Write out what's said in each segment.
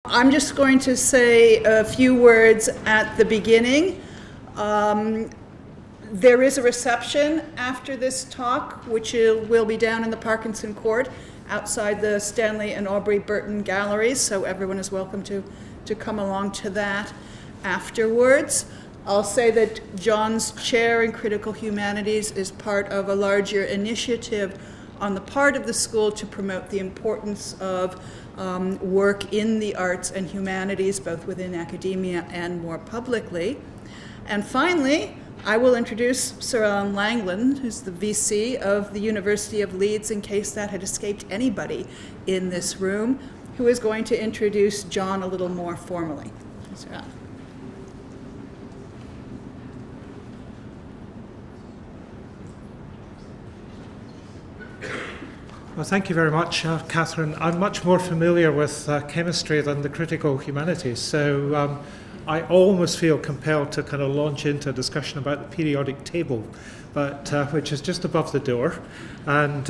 I'm just going to say a few words at the beginning. There is a reception after this talk, which will be down in the Parkinson Court outside the Stanley and Aubrey Burton galleries, so everyone is welcome to come along to that afterwards. I'll say that John's chair in Critical Humanities is part of a larger initiative on the part of the school to promote the importance of work in the arts and humanities, both within academia and more publicly. And finally, I will introduce Sir Alan Langland, who's the VC of the University of Leeds, in case that had escaped anybody in this room, who is going to introduce John a little more formally. Sir Alan. Well, thank you very much, Catherine. I'm much more familiar with chemistry than the critical humanities, so I almost feel compelled to kind of launch into a discussion about the periodic table, but which is just above the door, and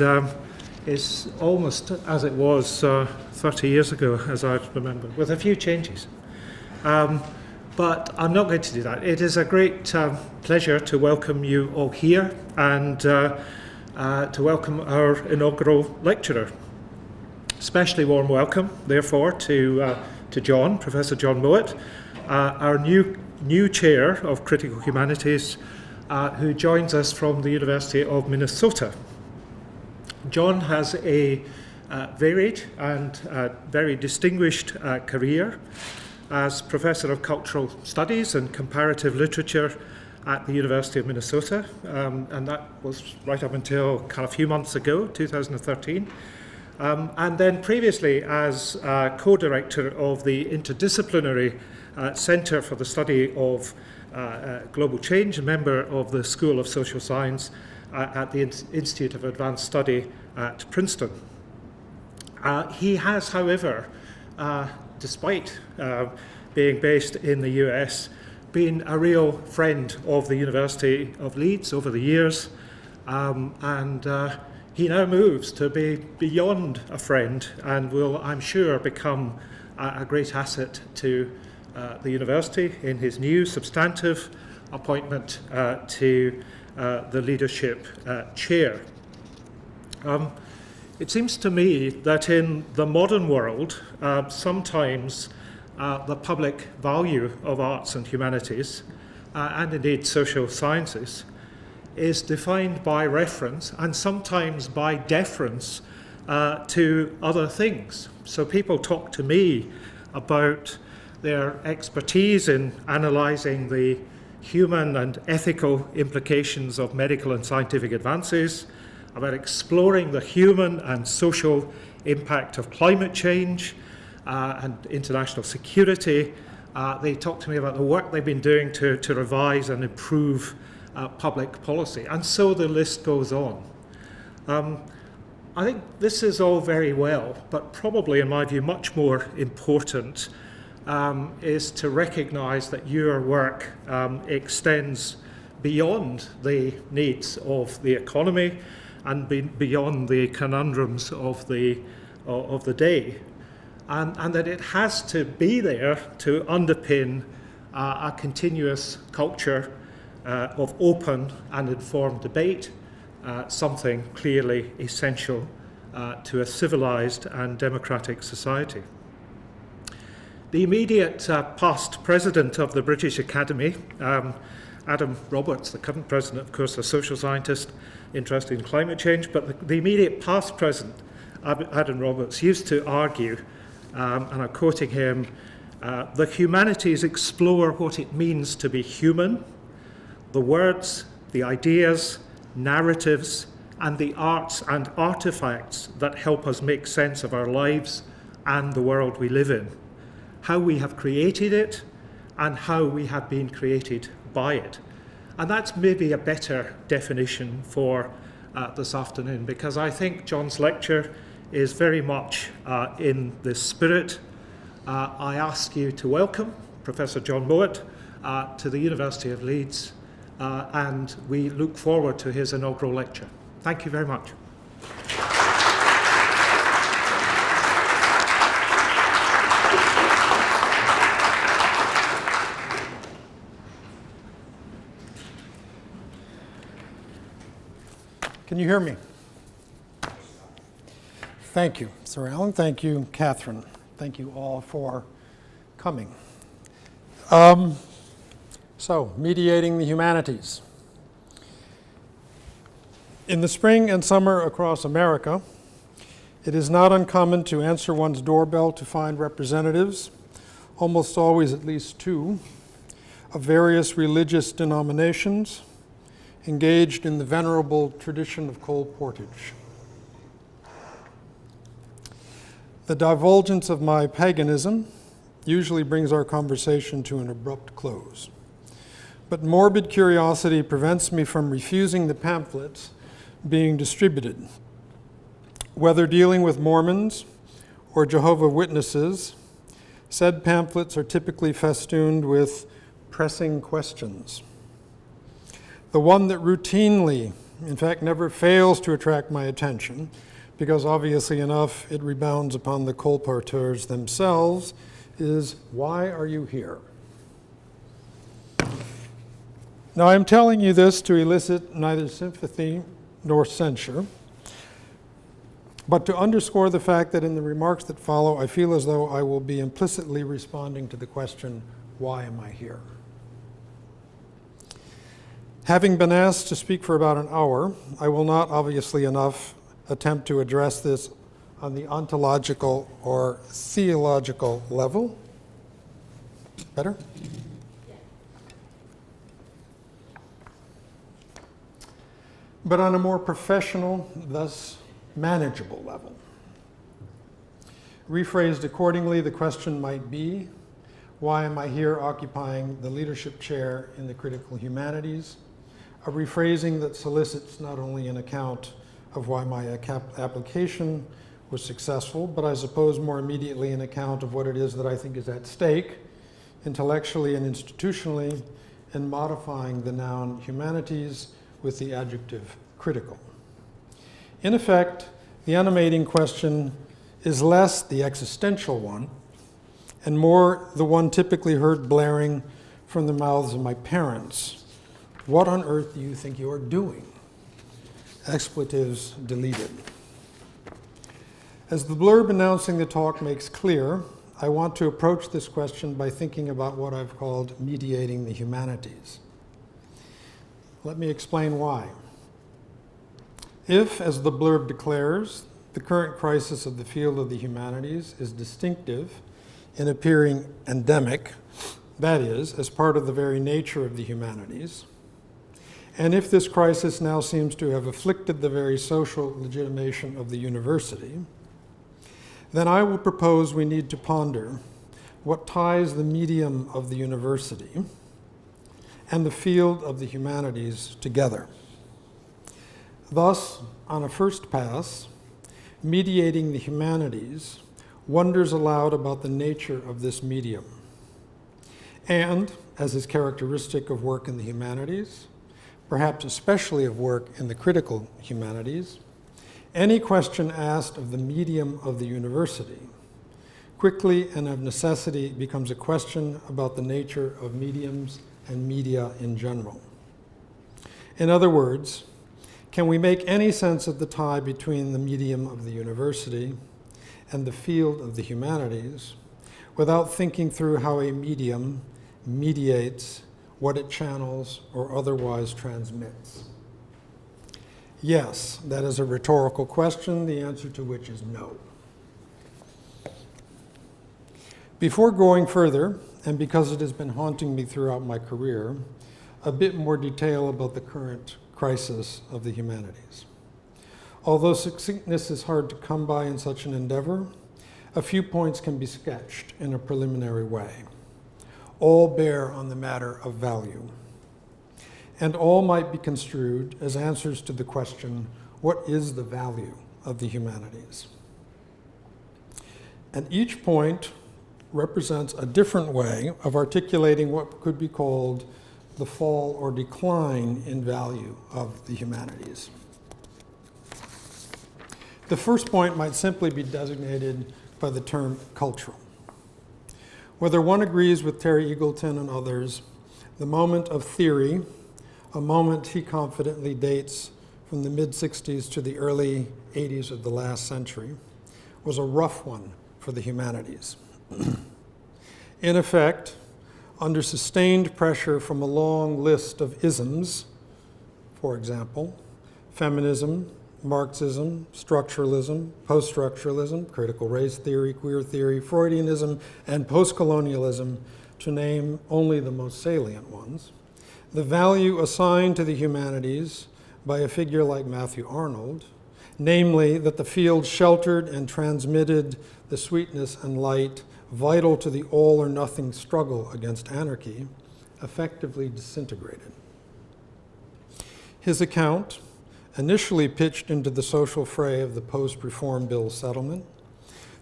is almost as it was 30 years ago, as I remember, with a few changes. But I'm not going to do that. It is a great pleasure to welcome you all here, and to welcome our inaugural lecturer. Especially warm welcome, therefore, to John, Professor John Mowitt, our new chair of Critical Humanities, who joins us from the University of Minnesota. John has a varied and very distinguished career as Professor of Cultural Studies and Comparative Literature at the University of Minnesota, and that was right up until kind of a few months ago, 2013. And then previously as co-director of the Interdisciplinary Centre for the Study of Global Change, a member of the School of Social Science at the Institute of Advanced Study at Princeton. He has, however, despite being based in the US, been a real friend of the University of Leeds over the years, and he now moves to be beyond a friend and will, I'm sure, become a great asset to the university in his new substantive appointment to the leadership chair. It seems to me that in the modern world, sometimes the public value of arts and humanities, and indeed social sciences, is defined by reference and sometimes by deference to other things. So people talk to me about their expertise in analysing the human and ethical implications of medical and scientific advances, about exploring the human and social impact of climate change, and international security. They talk to me about the work they've been doing to revise and improve public policy, and so the list goes on. I think this is all very well, but probably, in my view, much more important is to recognise that your work extends beyond the needs of the economy and beyond the conundrums of the day. And that it has to be there to underpin a continuous culture of open and informed debate, something clearly essential to a civilized and democratic society. The immediate past president of the British Academy, Adam Roberts, the current president, of course, a social scientist interested in climate change, but the immediate past president, Adam Roberts, used to argue, and I'm quoting him, the humanities explore what it means to be human, the words, the ideas, narratives, and the arts and artifacts that help us make sense of our lives and the world we live in, how we have created it, and how we have been created by it. And that's maybe a better definition for this afternoon, because I think John's lecture is very much in this spirit. I ask you to welcome Professor John Mowitt to the University of Leeds, and we look forward to his inaugural lecture. Thank you very much. Can you hear me? Thank you, Sir Alan. Thank you, Catherine. Thank you all for coming. So, Mediating the Humanities. In the spring and summer across America, it is not uncommon to answer one's doorbell to find representatives, almost always at least two, of various religious denominations engaged in the venerable tradition of cold portage. The divulgence of my paganism usually brings our conversation to an abrupt close. But morbid curiosity prevents me from refusing the pamphlets being distributed. Whether dealing with Mormons or Jehovah's Witnesses, said pamphlets are typically festooned with pressing questions. The one that routinely, in fact never fails to attract my attention, because obviously enough it rebounds upon the colporteurs themselves, is, why are you here? Now I'm telling you this to elicit neither sympathy nor censure, but to underscore the fact that in the remarks that follow, I feel as though I will be implicitly responding to the question, why am I here? Having been asked to speak for about an hour, I will not, obviously enough, attempt to address this on the ontological or theological level. Better? But on a more professional, thus manageable level. Rephrased accordingly, the question might be, why am I here occupying the leadership chair in the Critical Humanities? A rephrasing that solicits not only an account of why my application was successful, but I suppose more immediately an account of what it is that I think is at stake, intellectually and institutionally, in modifying the noun humanities with the adjective critical. In effect, the animating question is less the existential one, and more the one typically heard blaring from the mouths of my parents. What on earth do you think you're doing? Expletives deleted. As the blurb announcing the talk makes clear, I want to approach this question by thinking about what I've called mediating the humanities. Let me explain why. If, as the blurb declares, the current crisis of the field of the humanities is distinctive in appearing endemic, that is, as part of the very nature of the humanities, and if this crisis now seems to have afflicted the very social legitimation of the university, then I will propose we need to ponder what ties the medium of the university and the field of the humanities together. Thus, on a first pass, mediating the humanities wonders aloud about the nature of this medium. And, as is characteristic of work in the humanities, perhaps especially of work in the critical humanities, any question asked of the medium of the university quickly and of necessity becomes a question about the nature of mediums and media in general. In other words, can we make any sense of the tie between the medium of the university and the field of the humanities without thinking through how a medium mediates what it channels or otherwise transmits? Yes, that is a rhetorical question, the answer to which is no. Before going further, and because it has been haunting me throughout my career, a bit more detail about the current crisis of the humanities. Although succinctness is hard to come by in such an endeavor, a few points can be sketched in a preliminary way. All bear on the matter of value, and all might be construed as answers to the question, what is the value of the humanities? And each point represents a different way of articulating what could be called the fall or decline in value of the humanities. The first point might simply be designated by the term cultural. Whether one agrees with Terry Eagleton and others, the moment of theory, a moment he confidently dates from the mid-60s to the early 80s of the last century was a rough one for the humanities. In effect, under sustained pressure from a long list of isms, for example, feminism, Marxism, structuralism, post-structuralism, critical race theory, queer theory, Freudianism, and post-colonialism, to name only the most salient ones, the value assigned to the humanities by a figure like Matthew Arnold, namely that the field sheltered and transmitted the sweetness and light vital to the all-or-nothing struggle against anarchy, effectively disintegrated. His account, initially pitched into the social fray of the post-Reform Bill settlement,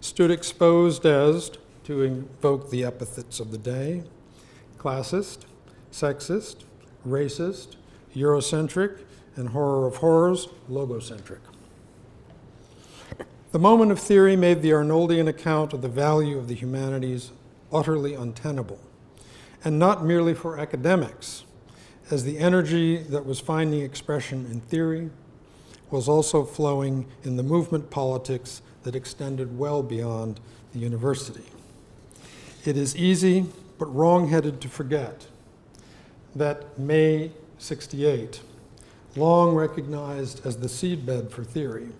stood exposed as, to invoke the epithets of the day, classist, sexist, racist, Eurocentric, and horror of horrors, logocentric. The moment of theory made the Arnoldian account of the value of the humanities utterly untenable, and not merely for academics, as the energy that was finding expression in theory was also flowing in the movement politics that extended well beyond the university. It is easy but wrong-headed to forget that May '68, long recognized as the seedbed for theory,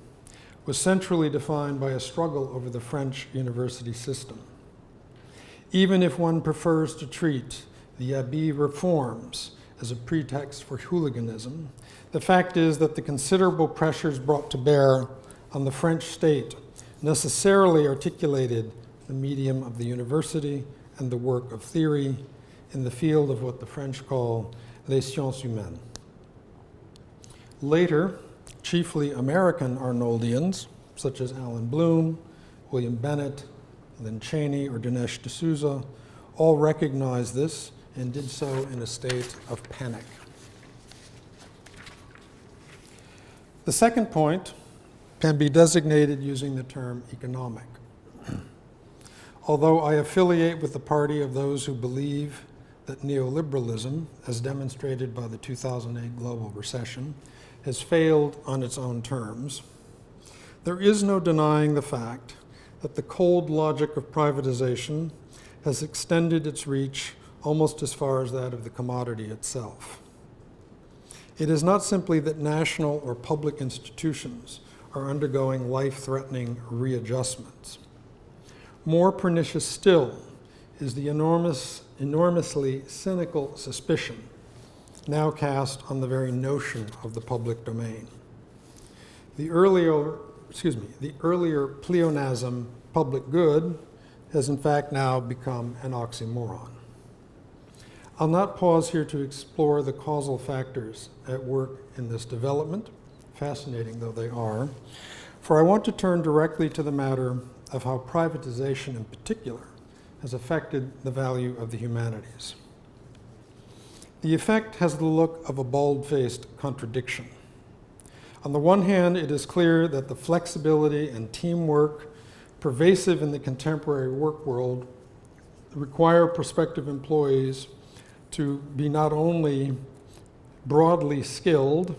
was centrally defined by a struggle over the French university system. Even if one prefers to treat the Abbé reforms as a pretext for hooliganism, the fact is that the considerable pressures brought to bear on the French state necessarily articulated the medium of the university and the work of theory in the field of what the French call les sciences humaines. Later, chiefly American Arnoldians, such as Alan Bloom, William Bennett, Lynn Cheney, or Dinesh D'Souza, all recognized this and did so in a state of panic. The second point can be designated using the term economic. Although I affiliate with the party of those who believe that neoliberalism, as demonstrated by the 2008 global recession, has failed on its own terms, there is no denying the fact that the cold logic of privatization has extended its reach almost as far as that of the commodity itself. It is not simply that national or public institutions are undergoing life-threatening readjustments. More pernicious still is the enormously cynical suspicion now cast on the very notion of the public domain. The earlier pleonasm, public good, has in fact now become an oxymoron. I'll not pause here to explore the causal factors at work in this development, fascinating though they are, for I want to turn directly to the matter of how privatization in particular has affected the value of the humanities. The effect has the look of a bald-faced contradiction. On the one hand, it is clear that the flexibility and teamwork pervasive in the contemporary work world require prospective employees to be not only broadly skilled,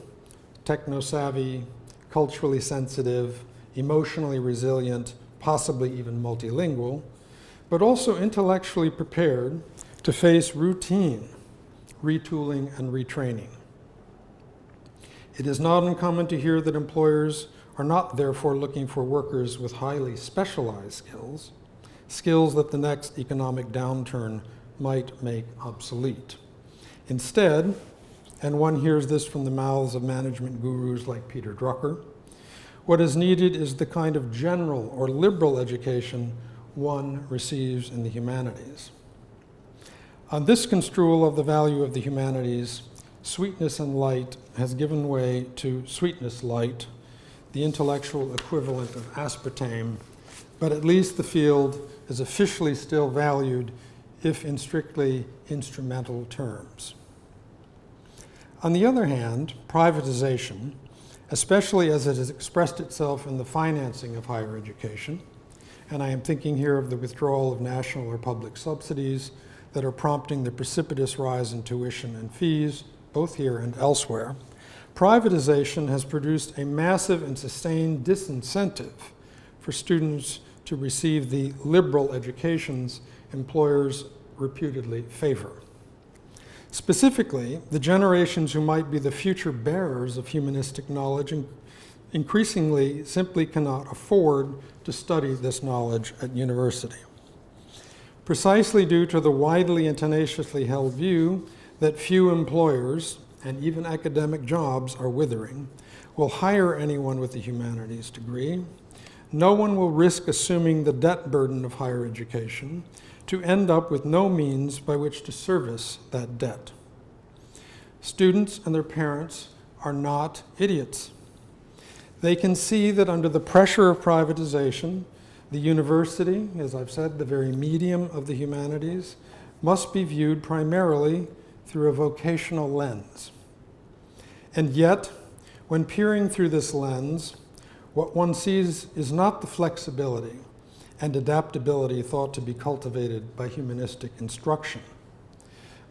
techno-savvy, culturally sensitive, emotionally resilient, possibly even multilingual, but also intellectually prepared to face routine retooling and retraining. It is not uncommon to hear that employers are not therefore looking for workers with highly specialized skills that the next economic downturn might make obsolete. Instead, and one hears this from the mouths of management gurus like Peter Drucker, what is needed is the kind of general or liberal education one receives in the humanities. On this construal of the value of the humanities, sweetness and light has given way to sweetness light, the intellectual equivalent of aspartame, but at least the field is officially still valued, if in strictly instrumental terms. On the other hand, privatization, especially as it has expressed itself in the financing of higher education, and I am thinking here of the withdrawal of national or public subsidies that are prompting the precipitous rise in tuition and fees, both here and elsewhere, privatization has produced a massive and sustained disincentive for students to receive the liberal educations employers reputedly favor. Specifically, the generations who might be the future bearers of humanistic knowledge increasingly simply cannot afford to study this knowledge at university. Precisely due to the widely and tenaciously held view that few employers, and even academic jobs are withering, will hire anyone with a humanities degree, no one will risk assuming the debt burden of higher education to end up with no means by which to service that debt. Students and their parents are not idiots. They can see that under the pressure of privatization, the university, as I've said, the very medium of the humanities, must be viewed primarily through a vocational lens. And yet, when peering through this lens, what one sees is not the flexibility and adaptability thought to be cultivated by humanistic instruction,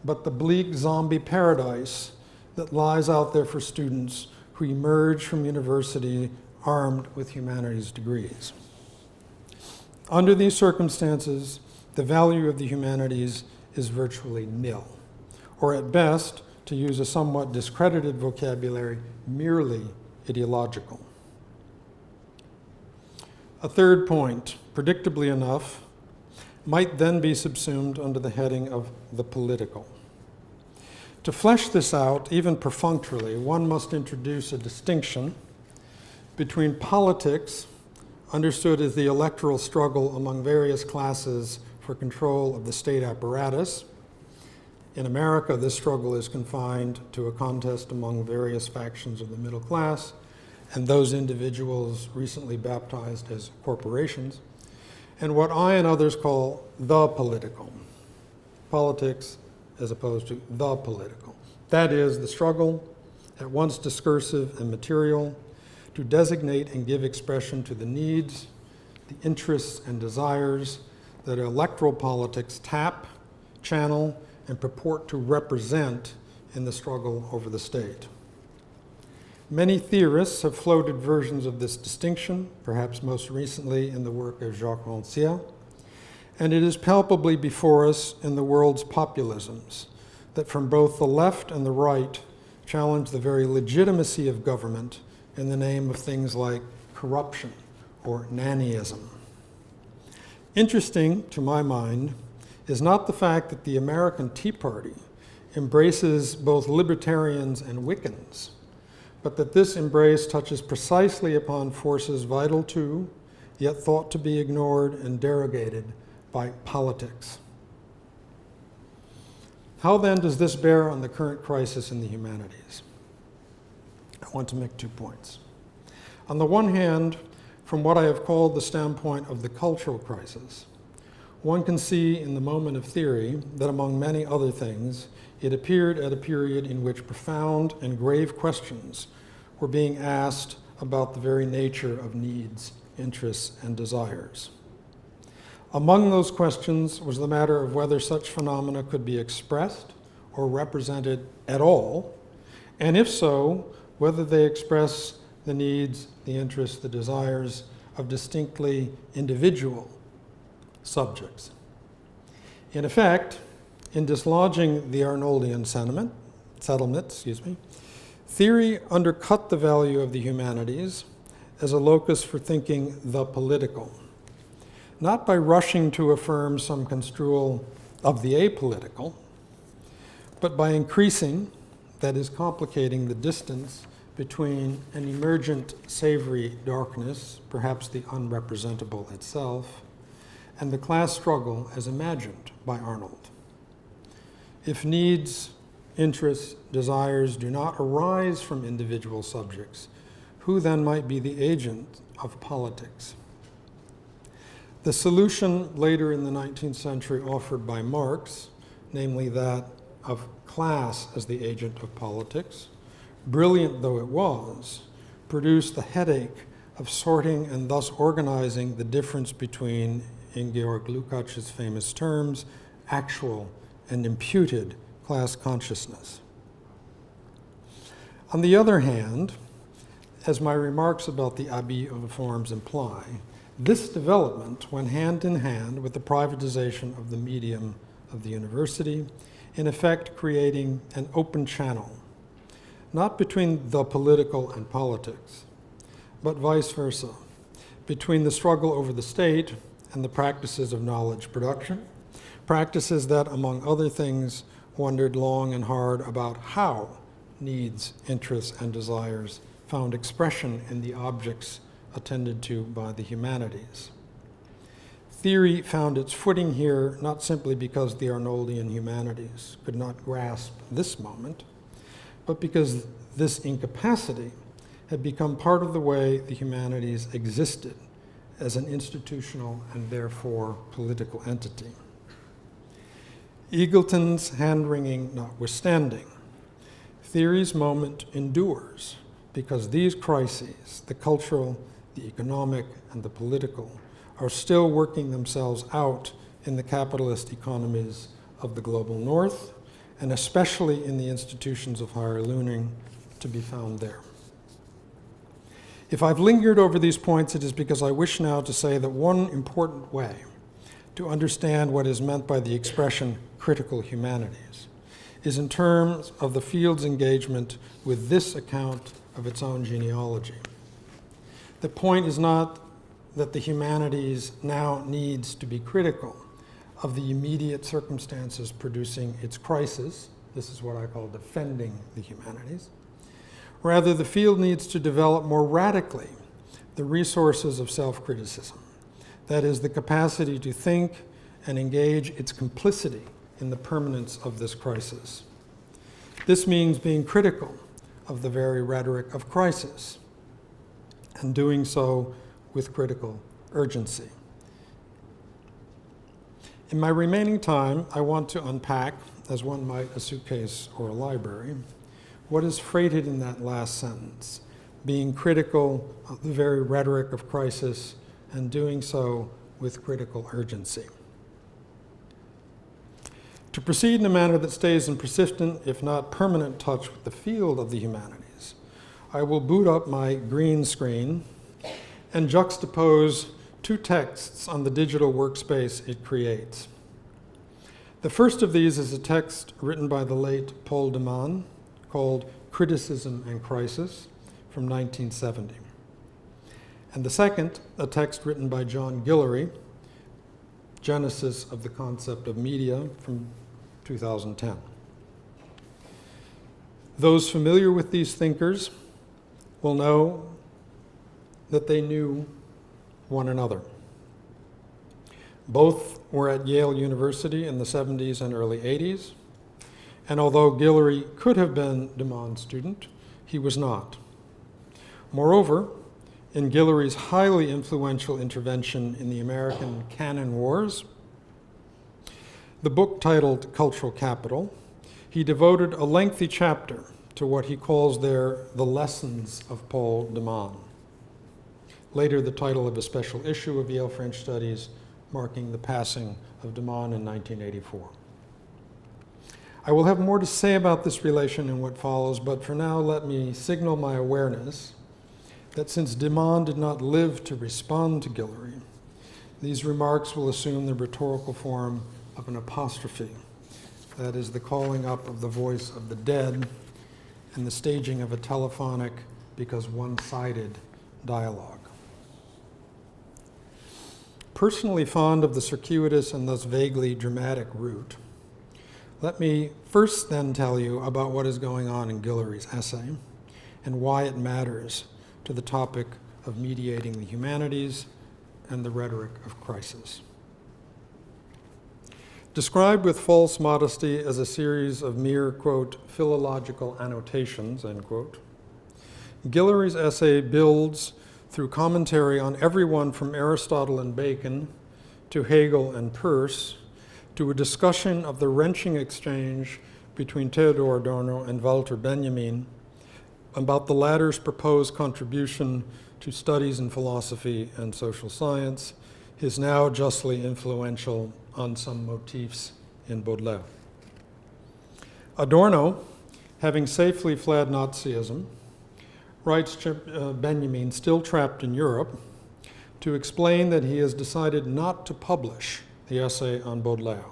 but the bleak zombie paradise that lies out there for students who emerge from university armed with humanities degrees. Under these circumstances, the value of the humanities is virtually nil, or at best, to use a somewhat discredited vocabulary, merely ideological. A third point, predictably enough, might then be subsumed under the heading of the political. To flesh this out, even perfunctorily, one must introduce a distinction between politics, understood as the electoral struggle among various classes for control of the state apparatus. In America, this struggle is confined to a contest among various factions of the middle class and those individuals recently baptized as corporations, and what I and others call the political. Politics as opposed to the political. That is, the struggle, at once discursive and material, to designate and give expression to the needs, the interests and desires that electoral politics tap, channel, and purport to represent in the struggle over the state. Many theorists have floated versions of this distinction, perhaps most recently in the work of Jacques Rancière, and it is palpably before us in the world's populisms that from both the left and the right challenge the very legitimacy of government in the name of things like corruption or nannyism. Interesting, to my mind, is not the fact that the American Tea Party embraces both libertarians and Wiccans, but that this embrace touches precisely upon forces vital to, yet thought to be ignored and derogated by politics. How then does this bear on the current crisis in the humanities? I want to make 2 points. On the one hand, from what I have called the standpoint of the cultural crisis, one can see in the moment of theory that among many other things, it appeared at a period in which profound and grave questions were being asked about the very nature of needs, interests, and desires. Among those questions was the matter of whether such phenomena could be expressed or represented at all, and if so, whether they express the needs, the interests, the desires of distinctly individual subjects. In effect, in dislodging the Arnoldian settlement, theory undercut the value of the humanities as a locus for thinking the political, not by rushing to affirm some construal of the apolitical, but by increasing, that is, complicating the distance between an emergent savory darkness, perhaps the unrepresentable itself, and the class struggle as imagined by Arnold. If needs, interests, desires do not arise from individual subjects, who then might be the agent of politics? The solution later in the 19th century offered by Marx, namely that of class as the agent of politics, brilliant though it was, produced the headache of sorting and thus organizing the difference between, in Georg Lukács's famous terms, actual and imputed class consciousness. On the other hand, as my remarks about the abbey of the forms imply, this development went hand in hand with the privatization of the medium of the university, in effect creating an open channel, not between the political and politics, but vice versa, between the struggle over the state and the practices of knowledge production, practices that, among other things, wondered long and hard about how needs, interests, and desires found expression in the objects attended to by the humanities. Theory found its footing here not simply because the Arnoldian humanities could not grasp this moment, but because this incapacity had become part of the way the humanities existed as an institutional and therefore political entity. Eagleton's hand-wringing notwithstanding, theory's moment endures because these crises, the cultural, the economic, and the political, are still working themselves out in the capitalist economies of the global north, and especially in the institutions of higher learning to be found there. If I've lingered over these points, it is because I wish now to say that one important way to understand what is meant by the expression critical humanities is in terms of the field's engagement with this account of its own genealogy. The point is not that the humanities now needs to be critical of the immediate circumstances producing its crisis. This is what I call defending the humanities. Rather, the field needs to develop more radically the resources of self-criticism. That is, the capacity to think and engage its complicity in the permanence of this crisis. This means being critical of the very rhetoric of crisis, and doing so with critical urgency. In my remaining time, I want to unpack, as one might a suitcase or a library, what is freighted in that last sentence, being critical of the very rhetoric of crisis and doing so with critical urgency. To proceed in a manner that stays in persistent, if not permanent, touch with the field of the humanities, I will boot up my green screen and juxtapose two texts on the digital workspace it creates. The first of these is a text written by the late Paul de Man called Criticism and Crisis from 1970. And the second, a text written by John Guillory, Genesis of the Concept of Media from 2010. Those familiar with these thinkers will know that they knew one another. Both were at Yale University in the 70s and early 80s, and although Guillory could have been de Man's student, he was not. Moreover, in Guillory's highly influential intervention in the American Canon Wars, the book titled Cultural Capital, he devoted a lengthy chapter to what he calls there the lessons of Paul de Man, later the title of a special issue of Yale French Studies marking the passing of de Man in 1984. I will have more to say about this relation in what follows, but for now let me signal my awareness that since de Man did not live to respond to Guillory, these remarks will assume the rhetorical form of an apostrophe, that is, the calling up of the voice of the dead and the staging of a telephonic, because one-sided, dialogue. Personally fond of the circuitous and thus vaguely dramatic route, let me first then tell you about what is going on in Guillory's essay and why it matters to the topic of mediating the humanities and the rhetoric of crisis. Described with false modesty as a series of mere, quote, philological annotations, end quote, Guillory's essay builds through commentary on everyone from Aristotle and Bacon to Hegel and Peirce to a discussion of the wrenching exchange between Theodor Adorno and Walter Benjamin about the latter's proposed contribution to studies in philosophy and social science, his now justly influential On Some Motifs in Baudelaire. Adorno, having safely fled Nazism, writes Benjamin, still trapped in Europe, to explain that he has decided not to publish the essay on Baudelaire.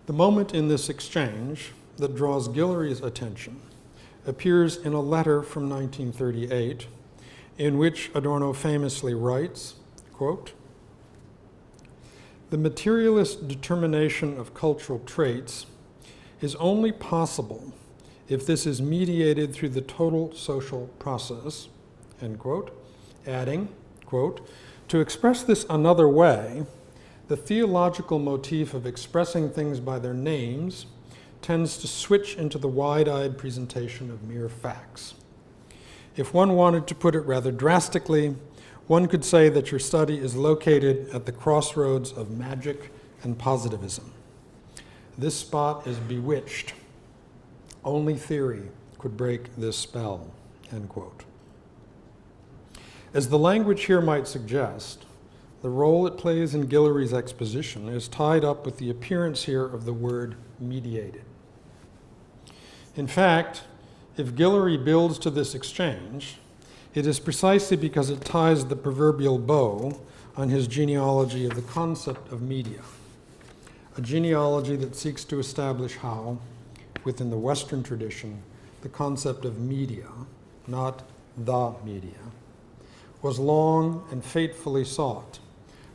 The moment in this exchange that draws Guillory's attention appears in a letter from 1938, in which Adorno famously writes, quote, "The materialist determination of cultural traits is only possible if this is mediated through the total social process," end quote, adding, quote, "To express this another way, the theological motif of expressing things by their names tends to switch into the wide-eyed presentation of mere facts. If one wanted to put it rather drastically, one could say that your study is located at the crossroads of magic and positivism. This spot is bewitched. Only theory could break this spell," end quote. As the language here might suggest, the role it plays in Guillory's exposition is tied up with the appearance here of the word mediated. In fact, if Guillory builds to this exchange, it is precisely because it ties the proverbial bow on his genealogy of the concept of media, a genealogy that seeks to establish how, within the Western tradition, the concept of media, not the media, was long and fatefully sought,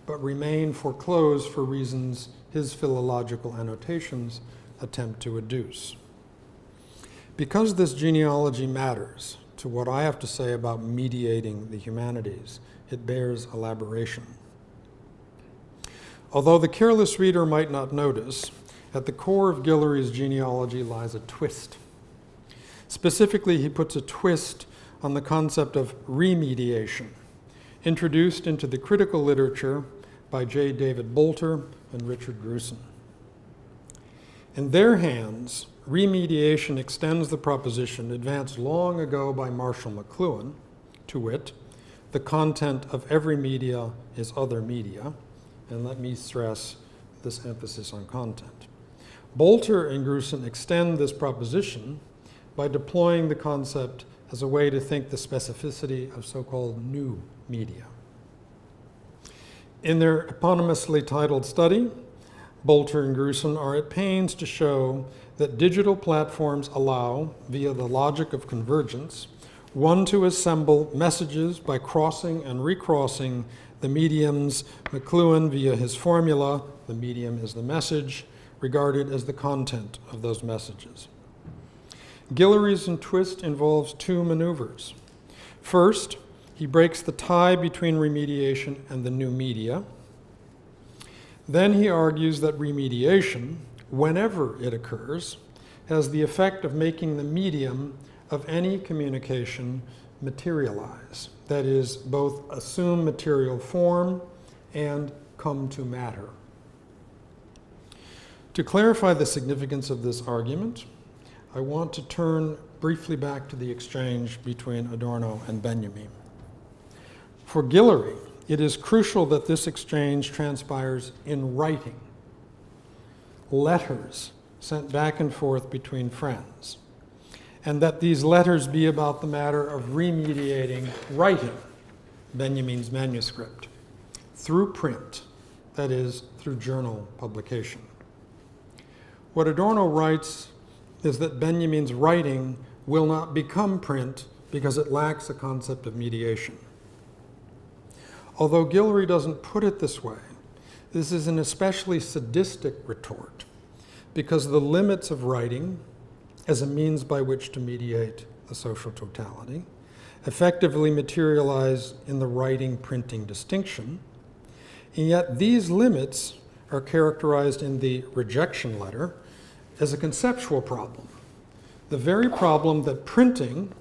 but remained foreclosed for reasons his philological annotations attempt to adduce. Because this genealogy matters to what I have to say about mediating the humanities, it bears elaboration. Although the careless reader might not notice, at the core of Guillory's genealogy lies a twist. Specifically, he puts a twist on the concept of remediation, introduced into the critical literature by J. David Bolter and Richard Gruson. In their hands, remediation extends the proposition advanced long ago by Marshall McLuhan, to wit, the content of every media is other media, and let me stress this emphasis on content. Bolter and Gruson extend this proposition by deploying the concept as a way to think the specificity of so-called new media. In their eponymously titled study, Bolter and Gruson are at pains to show that digital platforms allow, via the logic of convergence, one to assemble messages by crossing and recrossing the mediums McLuhan, via his formula, the medium is the message, regarded as the content of those messages. Guillory's twist involves two maneuvers. First, he breaks the tie between remediation and the new media. Then he argues that remediation, whenever it occurs, has the effect of making the medium of any communication materialize, that is, both assume material form and come to matter. To clarify the significance of this argument, I want to turn briefly back to the exchange between Adorno and Benjamin. For Guillory, it is crucial that this exchange transpires in writing, letters sent back and forth between friends, and that these letters be about the matter of remediating writing, Benjamin's manuscript, through print, that is, through journal publication. What Adorno writes is that Benjamin's writing will not become print because it lacks a concept of mediation. Although Guillory doesn't put it this way, this is an especially sadistic retort because the limits of writing as a means by which to mediate the social totality effectively materialize in the writing-printing distinction, and yet these limits are characterized in the rejection letter as a conceptual problem, the very problem that printing,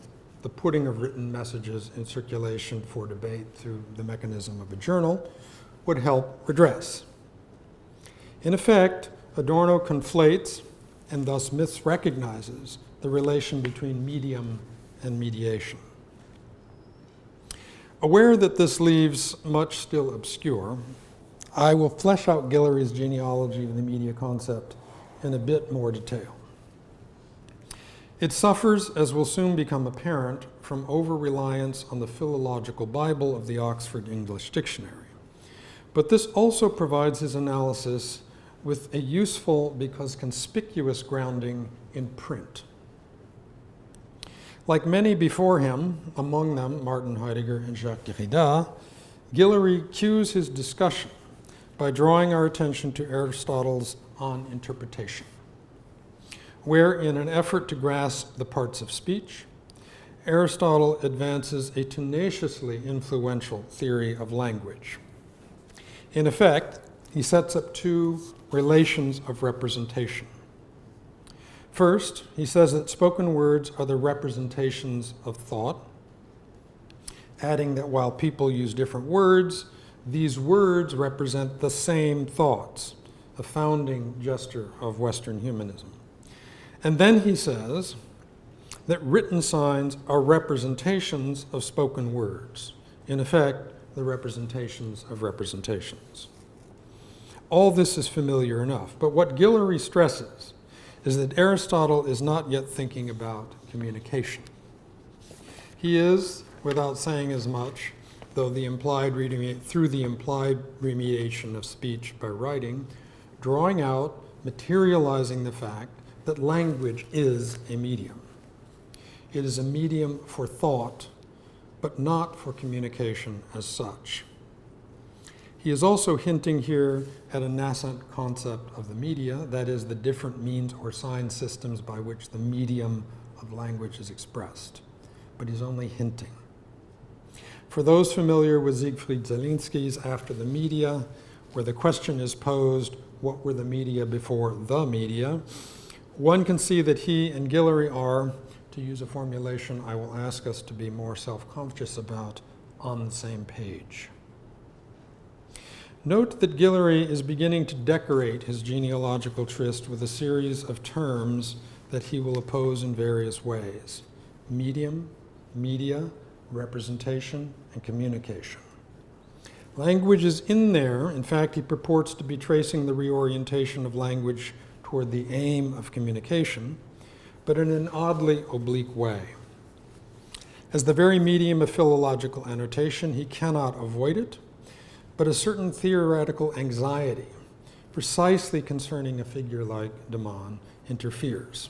the putting of written messages in circulation for debate through the mechanism of a journal, would help redress. In effect, Adorno conflates and thus misrecognizes the relation between medium and mediation. Aware that this leaves much still obscure, I will flesh out Guillory's genealogy of the media concept in a bit more detail. It suffers, as will soon become apparent, from over-reliance on the philological Bible of the Oxford English Dictionary. But this also provides his analysis with a useful because conspicuous grounding in print. Like many before him, among them Martin Heidegger and Jacques Derrida, Guillory cues his discussion by drawing our attention to Aristotle's On Interpretation, where, in an effort to grasp the parts of speech, Aristotle advances a tenaciously influential theory of language. In effect, he sets up two relations of representation. First, he says that spoken words are the representations of thought, adding that while people use different words, these words represent the same thoughts, a founding gesture of Western humanism. And then he says that written signs are representations of spoken words, in effect, the representations of representations. All this is familiar enough, but what Guillory stresses is that Aristotle is not yet thinking about communication. He is, without saying as much, though through the implied remediation of speech by writing, drawing out, materializing the fact that language is a medium. It is a medium for thought, but not for communication as such. He is also hinting here at a nascent concept of the media, that is, the different means or sign systems by which the medium of language is expressed. But he's only hinting. For those familiar with Siegfried Zielinski's After the Media, where the question is posed, what were the media before the media? One can see that he and Guillory are, to use a formulation I will ask us to be more self-conscious about, on the same page. Note that Guillory is beginning to decorate his genealogical tryst with a series of terms that he will oppose in various ways: medium, media, representation, and communication. Language is in there. In fact, he purports to be tracing the reorientation of language toward the aim of communication, but in an oddly oblique way. As the very medium of philological annotation, he cannot avoid it, but a certain theoretical anxiety, precisely concerning a figure like de Man, interferes.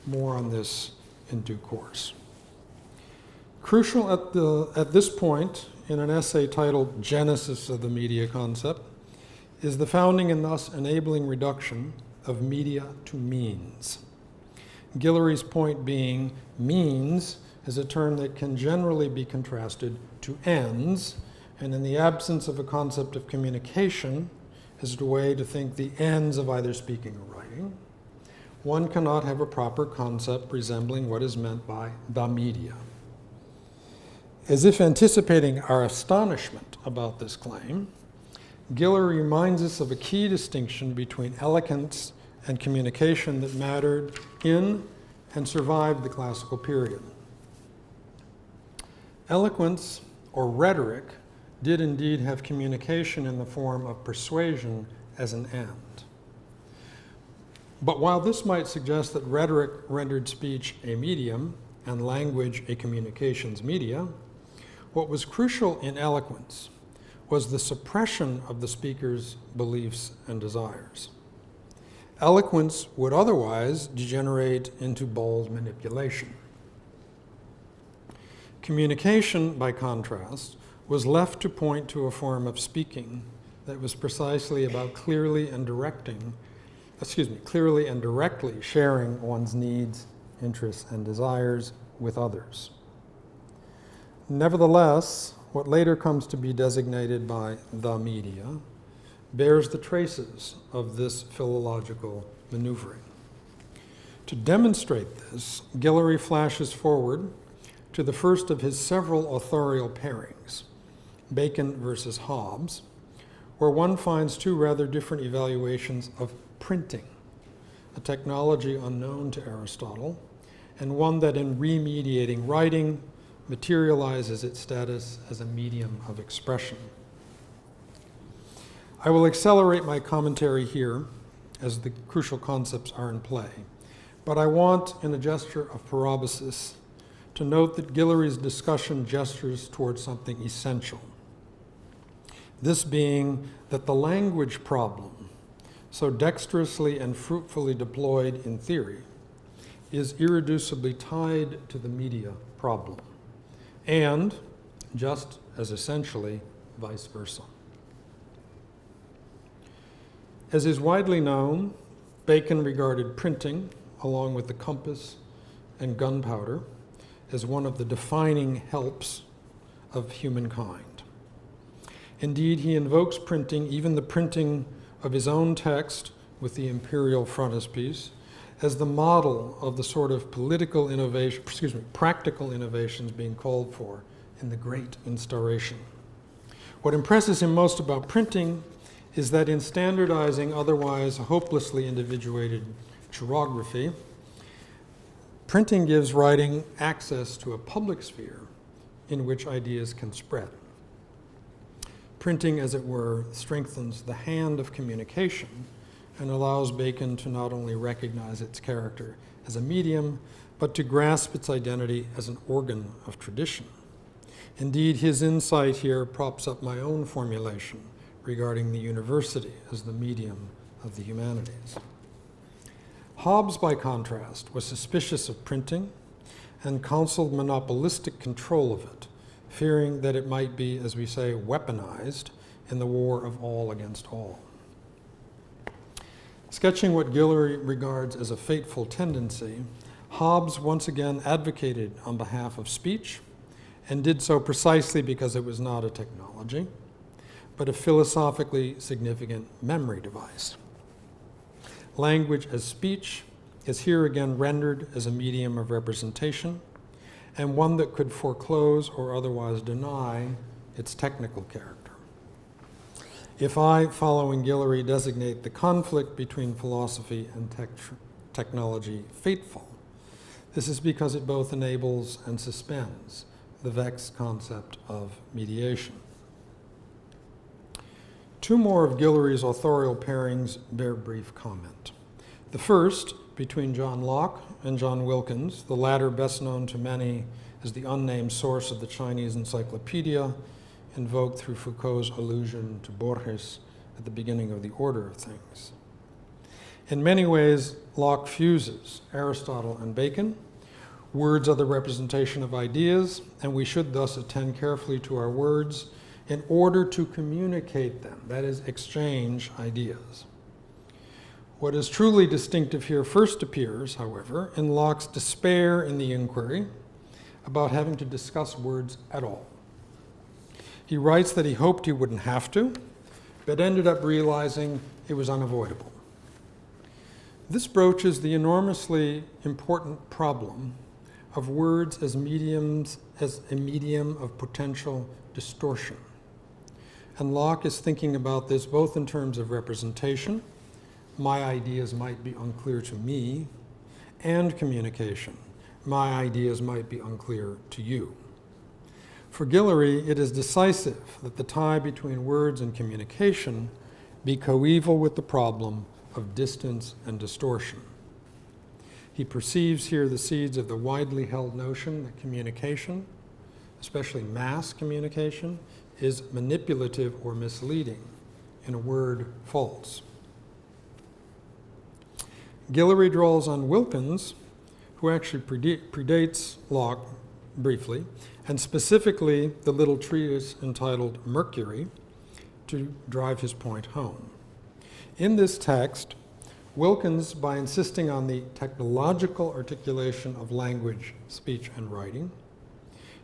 More on this in due course. Crucial at this point, in an essay titled Genesis of the Media Concept, is the founding and thus enabling reduction of media to means. Guillory's point being, means is a term that can generally be contrasted to ends, and in the absence of a concept of communication, is a way to think the ends of either speaking or writing, one cannot have a proper concept resembling what is meant by the media. As if anticipating our astonishment about this claim, Guillory reminds us of a key distinction between eloquence and communication that mattered in and survived the classical period. Eloquence, or rhetoric, did indeed have communication in the form of persuasion as an end. But while this might suggest that rhetoric rendered speech a medium and language a communications media, what was crucial in eloquence was the suppression of the speaker's beliefs and desires. Eloquence would otherwise degenerate into bold manipulation. Communication, by contrast, was left to point to a form of speaking that was precisely about clearly and directly sharing one's needs, interests, and desires with others. Nevertheless, what later comes to be designated by the media bears the traces of this philological maneuvering. To demonstrate this, Guillory flashes forward to the first of his several authorial pairings, Bacon versus Hobbes, where one finds two rather different evaluations of printing, a technology unknown to Aristotle, and one that in remediating writing materializes its status as a medium of expression. I will accelerate my commentary here as the crucial concepts are in play, But I want, in a gesture of parabasis, to note that Guillory's discussion gestures towards something essential. This being that the language problem, so dexterously and fruitfully deployed in theory, is irreducibly tied to the media problem, and, just as essentially, vice versa. As is widely known, Bacon regarded printing, along with the compass and gunpowder, as one of the defining helps of humankind. Indeed, he invokes printing, even the printing of his own text with the imperial frontispiece, as the model of the sort of practical innovations being called for in the Great Instauration. What impresses him most about printing is that in standardizing otherwise hopelessly individuated chirography, printing gives writing access to a public sphere in which ideas can spread. Printing, as it were, strengthens the hand of communication and allows Bacon to not only recognize its character as a medium, but to grasp its identity as an organ of tradition. Indeed, his insight here props up my own formulation regarding the university as the medium of the humanities. Hobbes, by contrast, was suspicious of printing and counseled monopolistic control of it, fearing that it might be, as we say, weaponized in the war of all against all. Sketching what Guillory regards as a fateful tendency, Hobbes once again advocated on behalf of speech, and did so precisely because it was not a technology, but a philosophically significant memory device. Language as speech is here again rendered as a medium of representation, and one that could foreclose or otherwise deny its technical character. If I, following Guillory, designate the conflict between philosophy and technology fateful, this is because it both enables and suspends the vexed concept of mediation. Two more of Guillory's authorial pairings bear brief comment. The first, between John Locke and John Wilkins, the latter best known to many as the unnamed source of the Chinese encyclopedia, invoked through Foucault's allusion to Borges at the beginning of The Order of Things. In many ways, Locke fuses Aristotle and Bacon. Words are the representation of ideas, and we should thus attend carefully to our words in order to communicate them, that is, exchange ideas. What is truly distinctive here first appears, however, in Locke's despair in the inquiry about having to discuss words at all. He writes that he hoped he wouldn't have to, but ended up realizing it was unavoidable. This broaches the enormously important problem of words as a medium of potential distortion. And Locke is thinking about this both in terms of representation, my ideas might be unclear to me, and communication, my ideas might be unclear to you. For Guillory, it is decisive that the tie between words and communication be coeval with the problem of distance and distortion. He perceives here the seeds of the widely held notion that communication, especially mass communication, is manipulative or misleading, in a word, false. Guillory draws on Wilkins, who actually predates Locke briefly, and specifically the little treatise entitled Mercury, to drive his point home. In this text, Wilkins, by insisting on the technological articulation of language, speech, and writing,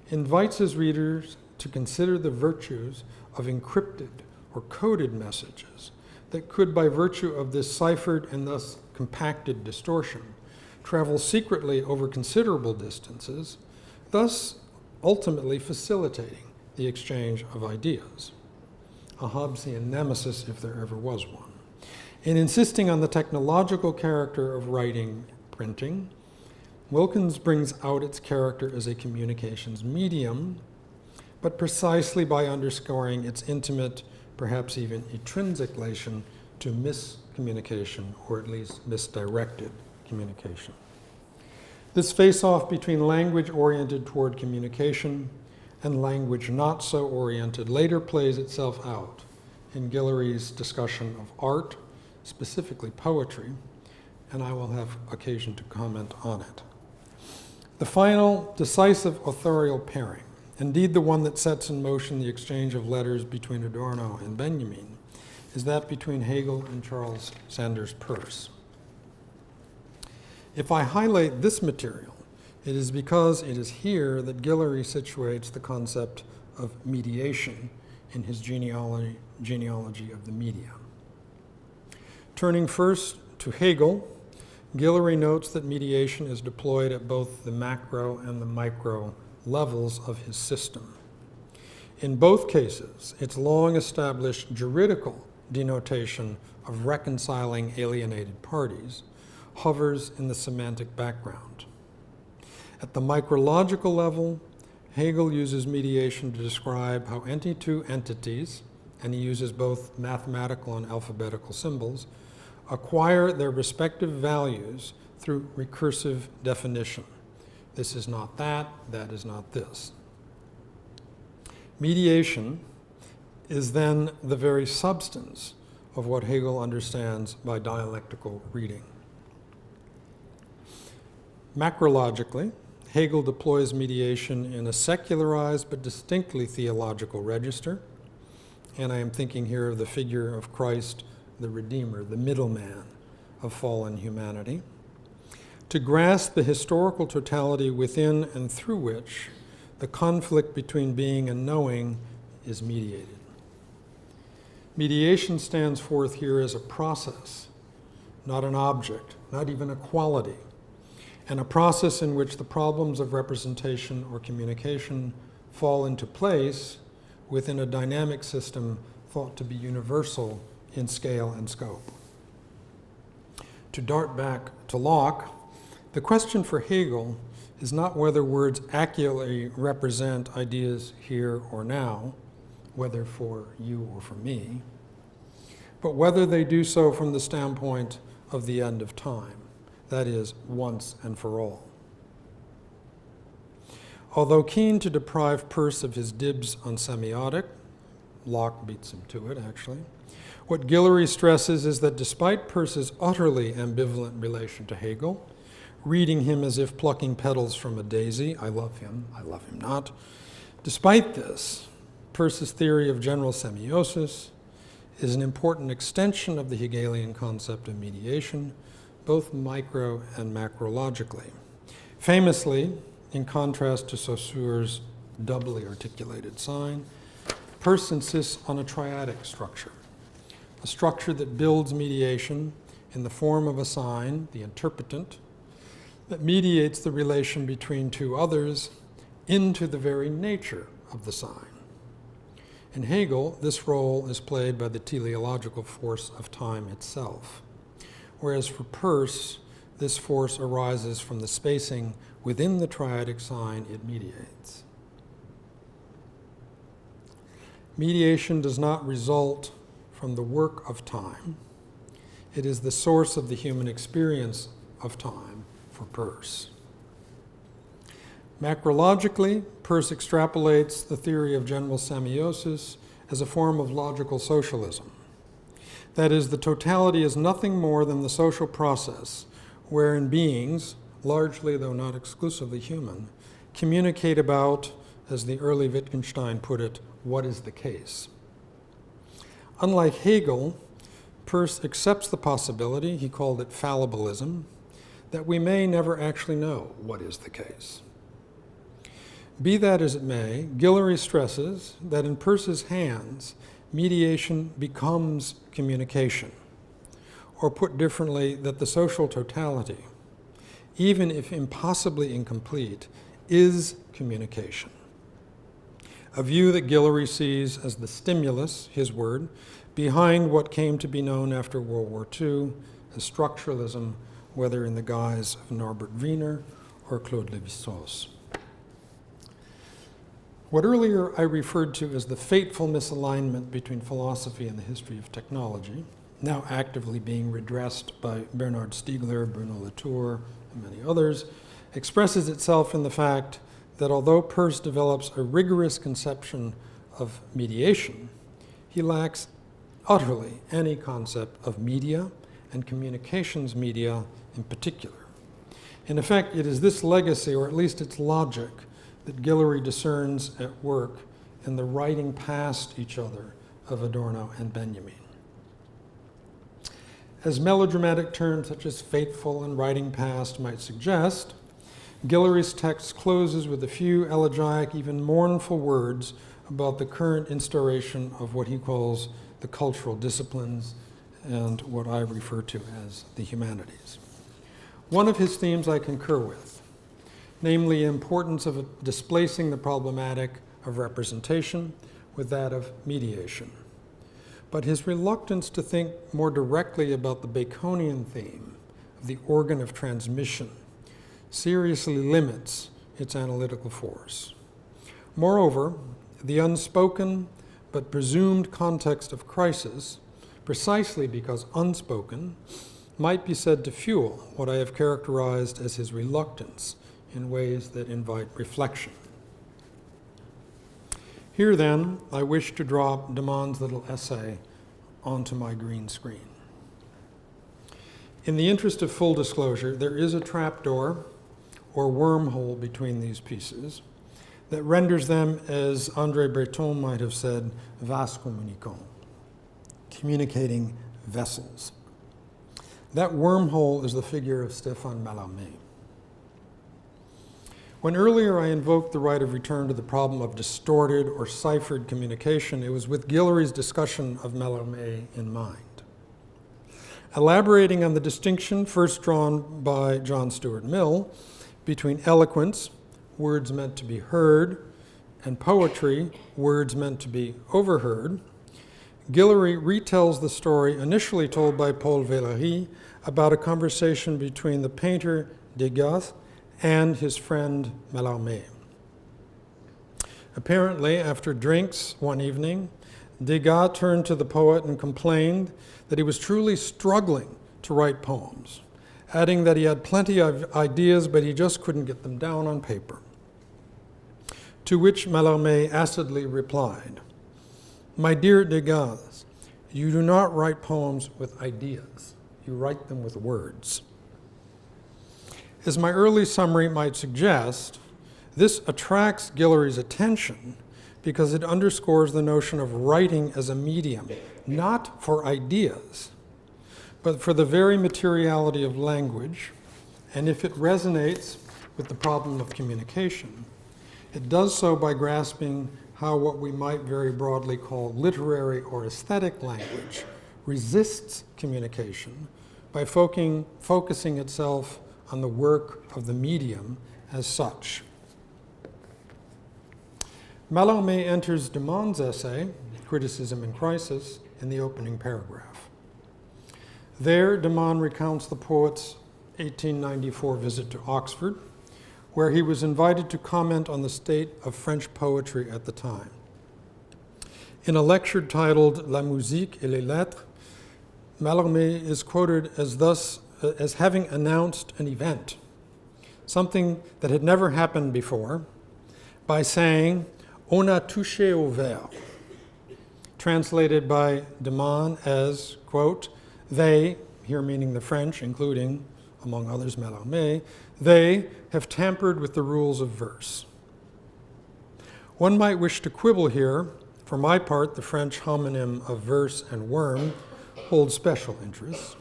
invites his readers to consider the virtues of encrypted or coded messages that could, by virtue of this ciphered and thus compacted distortion, travel secretly over considerable distances, thus ultimately facilitating the exchange of ideas. A Hobbesian nemesis, if there ever was one. In insisting on the technological character of writing, printing, Wilkins brings out its character as a communications medium, but precisely by underscoring its intimate, perhaps even intrinsic relation to miscommunication, or at least misdirected communication. This face-off between language oriented toward communication and language not so oriented later plays itself out in Guillory's discussion of art, specifically poetry, and I will have occasion to comment on it. The final decisive authorial pairing, indeed the one that sets in motion the exchange of letters between Adorno and Benjamin, is that between Hegel and Charles Sanders Peirce. If I highlight this material, it is because it is here that Guillory situates the concept of mediation in his genealogy of the media. Turning first to Hegel, Guillory notes that mediation is deployed at both the macro and the micro levels of his system. In both cases, its long-established juridical denotation of reconciling alienated parties hovers in the semantic background. At the micrological level, Hegel uses mediation to describe how any two entities, and he uses both mathematical and alphabetical symbols, acquire their respective values through recursive definition. This is not that, that is not this. Mediation is then the very substance of what Hegel understands by dialectical reading. Macrologically, Hegel deploys mediation in a secularized but distinctly theological register, and I am thinking here of the figure of Christ, the Redeemer, the middleman of fallen humanity, to grasp the historical totality within and through which the conflict between being and knowing is mediated. Mediation stands forth here as a process, not an object, not even a quality, and a process in which the problems of representation or communication fall into place within a dynamic system thought to be universal in scale and scope. To dart back to Locke, the question for Hegel is not whether words accurately represent ideas here or now, whether for you or for me, but whether they do so from the standpoint of the end of time, that is, once and for all. Although keen to deprive Peirce of his dibs on semiotic, Locke beats him to it, actually, what Guillory stresses is that despite Peirce's utterly ambivalent relation to Hegel, reading him as if plucking petals from a daisy, I love him not, despite this, Peirce's theory of general semiosis is an important extension of the Hegelian concept of mediation, both micro and macrologically. Famously, in contrast to Saussure's doubly articulated sign, Peirce insists on a triadic structure, a structure that builds mediation in the form of a sign, the interpretant, that mediates the relation between two others into the very nature of the sign. In Hegel, this role is played by the teleological force of time itself, whereas for Peirce, this force arises from the spacing within the triadic sign it mediates. Mediation does not result from the work of time. It is the source of the human experience of time for Peirce. Macrologically, Peirce extrapolates the theory of general semiosis as a form of logical socialism. That is, the totality is nothing more than the social process wherein beings, largely though not exclusively human, communicate about, as the early Wittgenstein put it, what is the case. Unlike Hegel, Peirce accepts the possibility, he called it fallibilism, that we may never actually know what is the case. Be that as it may, Guillory stresses that in Peirce's hands, mediation becomes communication, or put differently, that the social totality, even if impossibly incomplete, is communication. A view that Guillory sees as the stimulus, his word, behind what came to be known after World War II as structuralism, whether in the guise of Norbert Wiener or Claude Lévi-Strauss. What earlier I referred to as the fateful misalignment between philosophy and the history of technology, now actively being redressed by Bernard Stiegler, Bruno Latour, and many others, expresses itself in the fact that although Peirce develops a rigorous conception of mediation, he lacks utterly any concept of media and communications media in particular. In effect, it is this legacy, or at least its logic, that Guillory discerns at work in the writing past each other of Adorno and Benjamin. As melodramatic terms such as fateful and writing past might suggest, Guillory's text closes with a few elegiac, even mournful words about the current instauration of what he calls the cultural disciplines and what I refer to as the humanities. One of his themes I concur with, namely the importance of displacing the problematic of representation with that of mediation. But his reluctance to think more directly about the Baconian theme of the organ of transmission seriously limits its analytical force. Moreover, the unspoken but presumed context of crisis, precisely because unspoken, might be said to fuel what I have characterized as his reluctance in ways that invite reflection. Here, then, I wish to drop de Man's little essay onto my green screen. In the interest of full disclosure, there is a trapdoor or wormhole between these pieces that renders them, as André Breton might have said, vases communicants, communicating vessels. That wormhole is the figure of Stéphane Mallarmé. When earlier I invoked the right of return to the problem of distorted or ciphered communication, it was with Guillory's discussion of Mallarmé in mind. Elaborating on the distinction first drawn by John Stuart Mill between eloquence, words meant to be heard, and poetry, words meant to be overheard, Guillory retells the story initially told by Paul Valéry about a conversation between the painter Degas and his friend Mallarmé. Apparently, after drinks one evening, Degas turned to the poet and complained that he was truly struggling to write poems, adding that he had plenty of ideas, but he just couldn't get them down on paper. To which Mallarmé acidly replied, "My dear Degas, you do not write poems with ideas. You write them with words." As my early summary might suggest, this attracts Guillory's attention because it underscores the notion of writing as a medium, not for ideas, but for the very materiality of language, and if it resonates with the problem of communication, it does so by grasping how what we might very broadly call literary or aesthetic language resists communication by focusing itself on the work of the medium as such. Mallarmé enters de Man's essay, Criticism and Crisis, in the opening paragraph. There, de Man recounts the poet's 1894 visit to Oxford, where he was invited to comment on the state of French poetry at the time. In a lecture titled La musique et les lettres, Mallarmé is quoted as having announced an event, something that had never happened before, by saying, "On a touché au vers," translated by de Man as, quote, "They," here meaning the French, including, among others, Mallarmé, "they have tampered with the rules of verse." One might wish to quibble here. For my part, the French homonym of verse and worm holds special interest.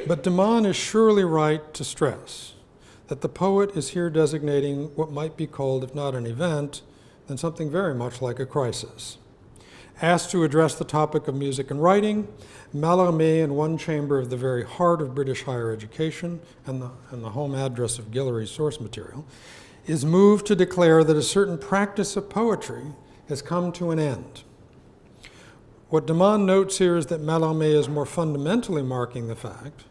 But de Man is surely right to stress that the poet is here designating what might be called, if not an event, then something very much like a crisis. Asked to address the topic of music and writing, Mallarmé, in one chamber of the very heart of British higher education and the home address of Guillory's source material, is moved to declare that a certain practice of poetry has come to an end. What de Man notes here is that Mallarmé is more fundamentally marking the fact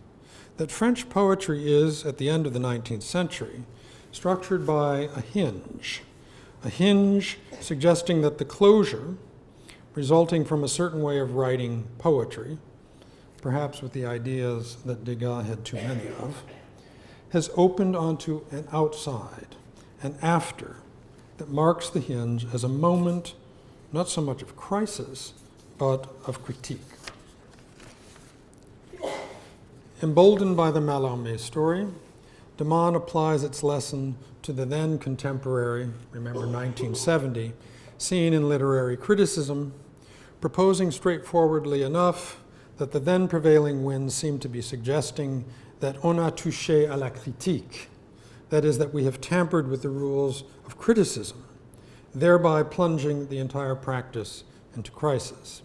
that French poetry is, at the end of the 19th century, structured by a hinge suggesting that the closure, resulting from a certain way of writing poetry, perhaps with the ideas that Degas had too many of, has opened onto an outside, an after, that marks the hinge as a moment not so much of crisis, but of critique. Emboldened by the Mallarmé story, de Man applies its lesson to the then contemporary, remember 1970, scene in literary criticism, proposing straightforwardly enough that the then prevailing winds seem to be suggesting that on a touché à la critique, that is, that we have tampered with the rules of criticism, thereby plunging the entire practice into crisis.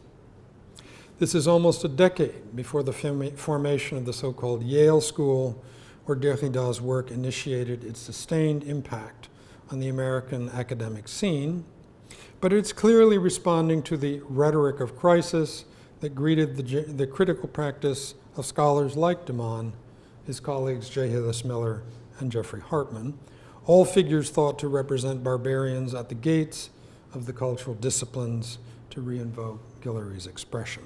This is almost a decade before the formation of the so-called Yale School, where Derrida's work initiated its sustained impact on the American academic scene, but it's clearly responding to the rhetoric of crisis that greeted the critical practice of scholars like de Man, his colleagues J. Hillis Miller and Jeffrey Hartman, all figures thought to represent barbarians at the gates of the cultural disciplines, to reinvoke Guillory's expression.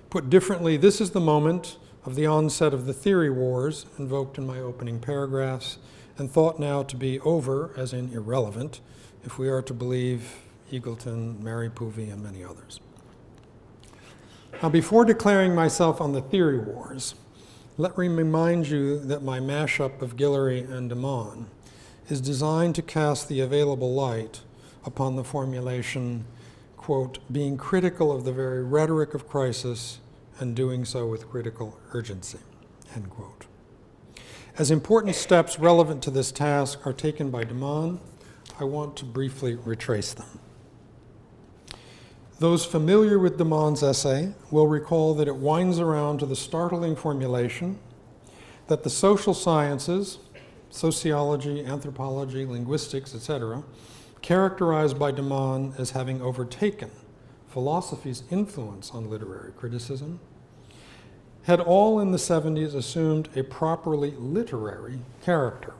Put differently, this is the moment of the onset of the theory wars invoked in my opening paragraphs, and thought now to be over, as in irrelevant, if we are to believe Eagleton, Mary Poovey, and many others. Now, before declaring myself on the theory wars, let me remind you that my mashup of Guillory and de Man is designed to cast the available light upon the formulation, quote, being critical of the very rhetoric of crisis and doing so with critical urgency, end quote. As important steps relevant to this task are taken by de Man, I want to briefly retrace them. Those familiar with de Man's essay will recall that it winds around to the startling formulation that the social sciences, sociology, anthropology, linguistics, etc., characterized by de Man as having overtaken philosophy's influence on literary criticism, had all in the 70s assumed a properly literary character.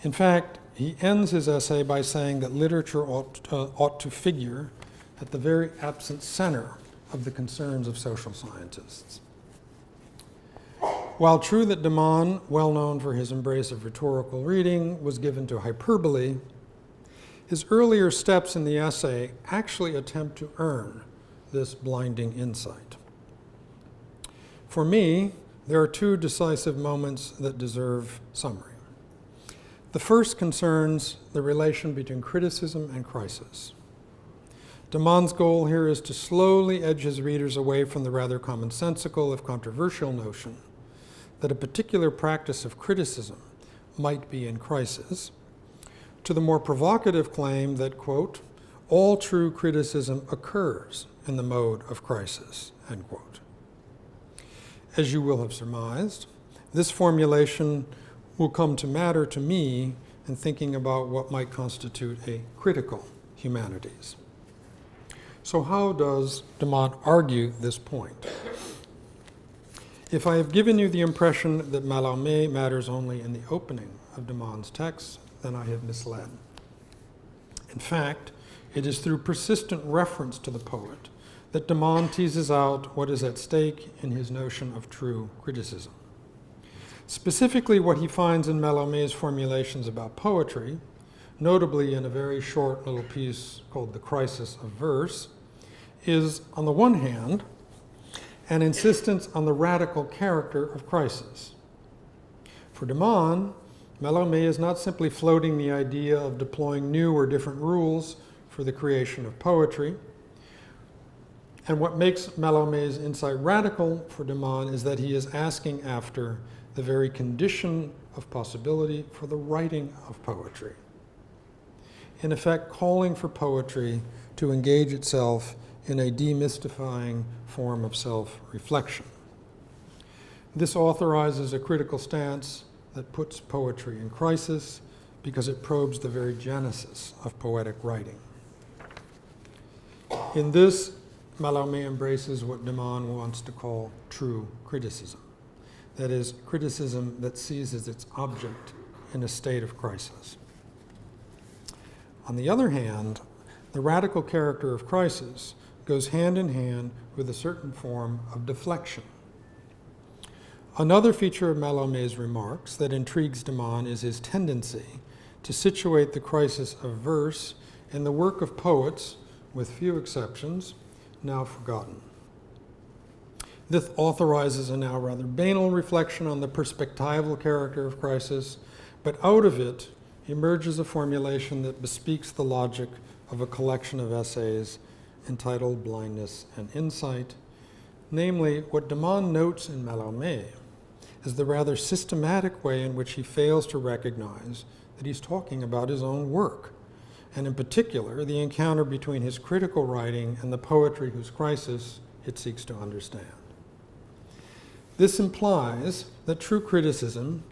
In fact, he ends his essay by saying that literature ought to figure at the very absent center of the concerns of social scientists. While true that de Man, well known for his embrace of rhetorical reading, was given to hyperbole, his earlier steps in the essay actually attempt to earn this blinding insight. For me, there are two decisive moments that deserve summary. The first concerns the relation between criticism and crisis. De Man's goal here is to slowly edge his readers away from the rather commonsensical, if controversial, notion that a particular practice of criticism might be in crisis, to the more provocative claim that, quote, all true criticism occurs in the mode of crisis, end quote. As you will have surmised, this formulation will come to matter to me in thinking about what might constitute a critical humanities. So how does de Man argue this point? If I have given you the impression that Mallarmé matters only in the opening of de Man's text, then I have misled. In fact, it is through persistent reference to the poet that de Man teases out what is at stake in his notion of true criticism. Specifically, what he finds in Mallarmé's formulations about poetry, notably in a very short little piece called The Crisis of Verse, is, on the one hand, an insistence on the radical character of crisis. For de Man, Mallarmé is not simply floating the idea of deploying new or different rules for the creation of poetry. And what makes Mallarmé's insight radical for de Man is that he is asking after the very condition of possibility for the writing of poetry. In effect, calling for poetry to engage itself in a demystifying form of self-reflection. This authorizes a critical stance that puts poetry in crisis because it probes the very genesis of poetic writing. In this, Mallarmé embraces what de Man wants to call true criticism. That is, criticism that seizes its object in a state of crisis. On the other hand, the radical character of crisis goes hand in hand with a certain form of deflection. Another feature of Mallarmé's remarks that intrigues de Man is his tendency to situate the crisis of verse in the work of poets, with few exceptions, now forgotten. This authorizes a now rather banal reflection on the perspectival character of crisis, but out of it emerges a formulation that bespeaks the logic of a collection of essays entitled Blindness and Insight, namely what de Man notes in Mallarmé is the rather systematic way in which he fails to recognize that he's talking about his own work, and in particular, the encounter between his critical writing and the poetry whose crisis it seeks to understand. This implies that true criticism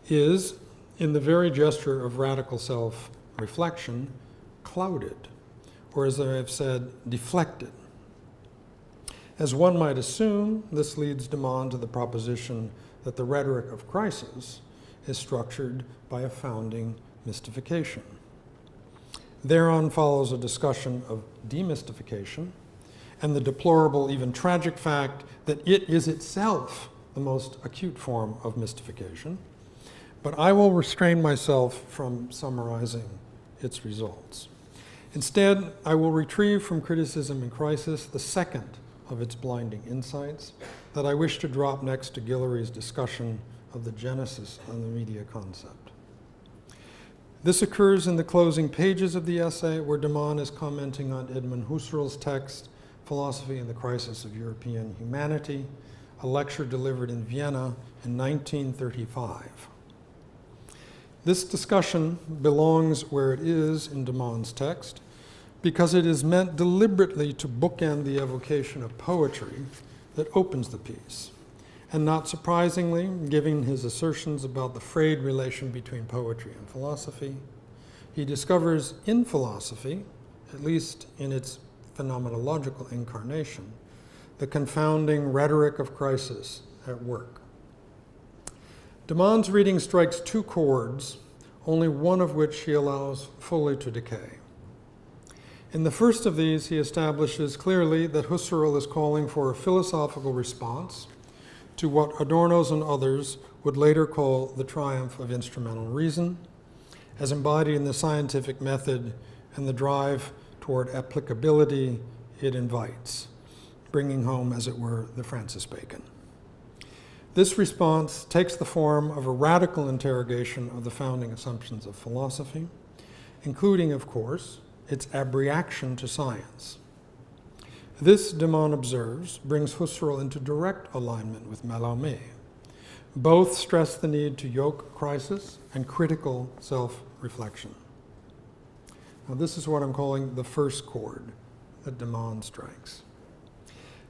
is, in the very gesture of radical self-reflection, clouded, or as I have said, deflected. As one might assume, this leads de Man to the proposition that the rhetoric of crisis is structured by a founding mystification. Thereon follows a discussion of demystification and the deplorable, even tragic fact that it is itself the most acute form of mystification, but I will restrain myself from summarizing its results. Instead, I will retrieve from Criticism in Crisis the second of its blinding insights that I wish to drop next to Guillory's discussion of the genesis of the media concept. This occurs in the closing pages of the essay, where de Man is commenting on Edmund Husserl's text, Philosophy and the Crisis of European Humanity, a lecture delivered in Vienna in 1935. This discussion belongs where it is in de Man's text because it is meant deliberately to bookend the evocation of poetry that opens the piece. And not surprisingly, given his assertions about the frayed relation between poetry and philosophy, he discovers in philosophy, at least in its phenomenological incarnation, the confounding rhetoric of crisis at work. De Man's reading strikes two chords, only one of which he allows fully to decay. In the first of these, he establishes clearly that Husserl is calling for a philosophical response to what Adorno's and others would later call the triumph of instrumental reason, as embodied in the scientific method and the drive toward applicability it invites, bringing home, as it were, the Francis Bacon. This response takes the form of a radical interrogation of the founding assumptions of philosophy, including, of course, its abreaction to science. This, de Man observes, brings Husserl into direct alignment with Mallarmé. Both stress the need to yoke crisis and critical self-reflection. Now, this is what I'm calling the first chord that de Man strikes.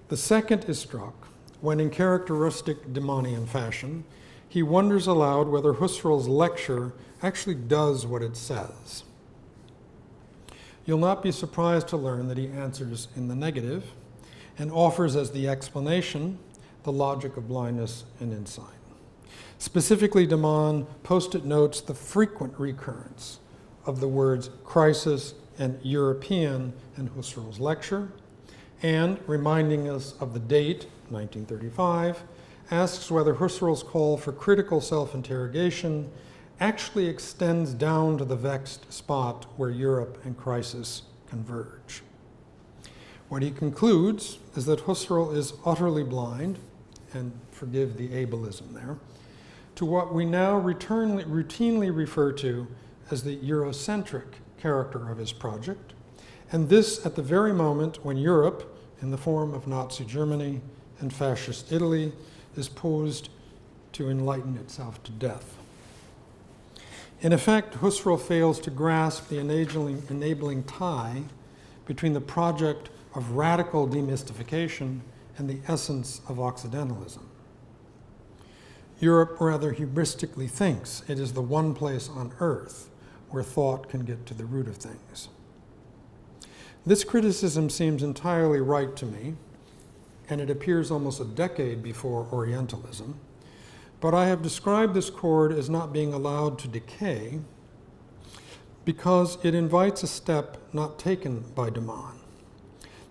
The second is struck when, in characteristic de Manian fashion, he wonders aloud whether Husserl's lecture actually does what it says. You'll not be surprised to learn that he answers in the negative and offers as the explanation the logic of blindness and insight. Specifically, de Man post-it notes the frequent recurrence of the words crisis and European in Husserl's lecture, and, reminding us of the date, 1935, asks whether Husserl's call for critical self-interrogation actually extends down to the vexed spot where Europe and crisis converge. What he concludes is that Husserl is utterly blind, and forgive the ableism there, to what we now routinely refer to as the Eurocentric character of his project, and this at the very moment when Europe, in the form of Nazi Germany and fascist Italy, is posed to enlighten itself to death. In effect, Husserl fails to grasp the enabling tie between the project of radical demystification and the essence of Occidentalism. Europe rather hubristically thinks it is the one place on earth where thought can get to the root of things. This criticism seems entirely right to me, and it appears almost a decade before Orientalism, but I have described this chord as not being allowed to decay because it invites a step not taken by de Man,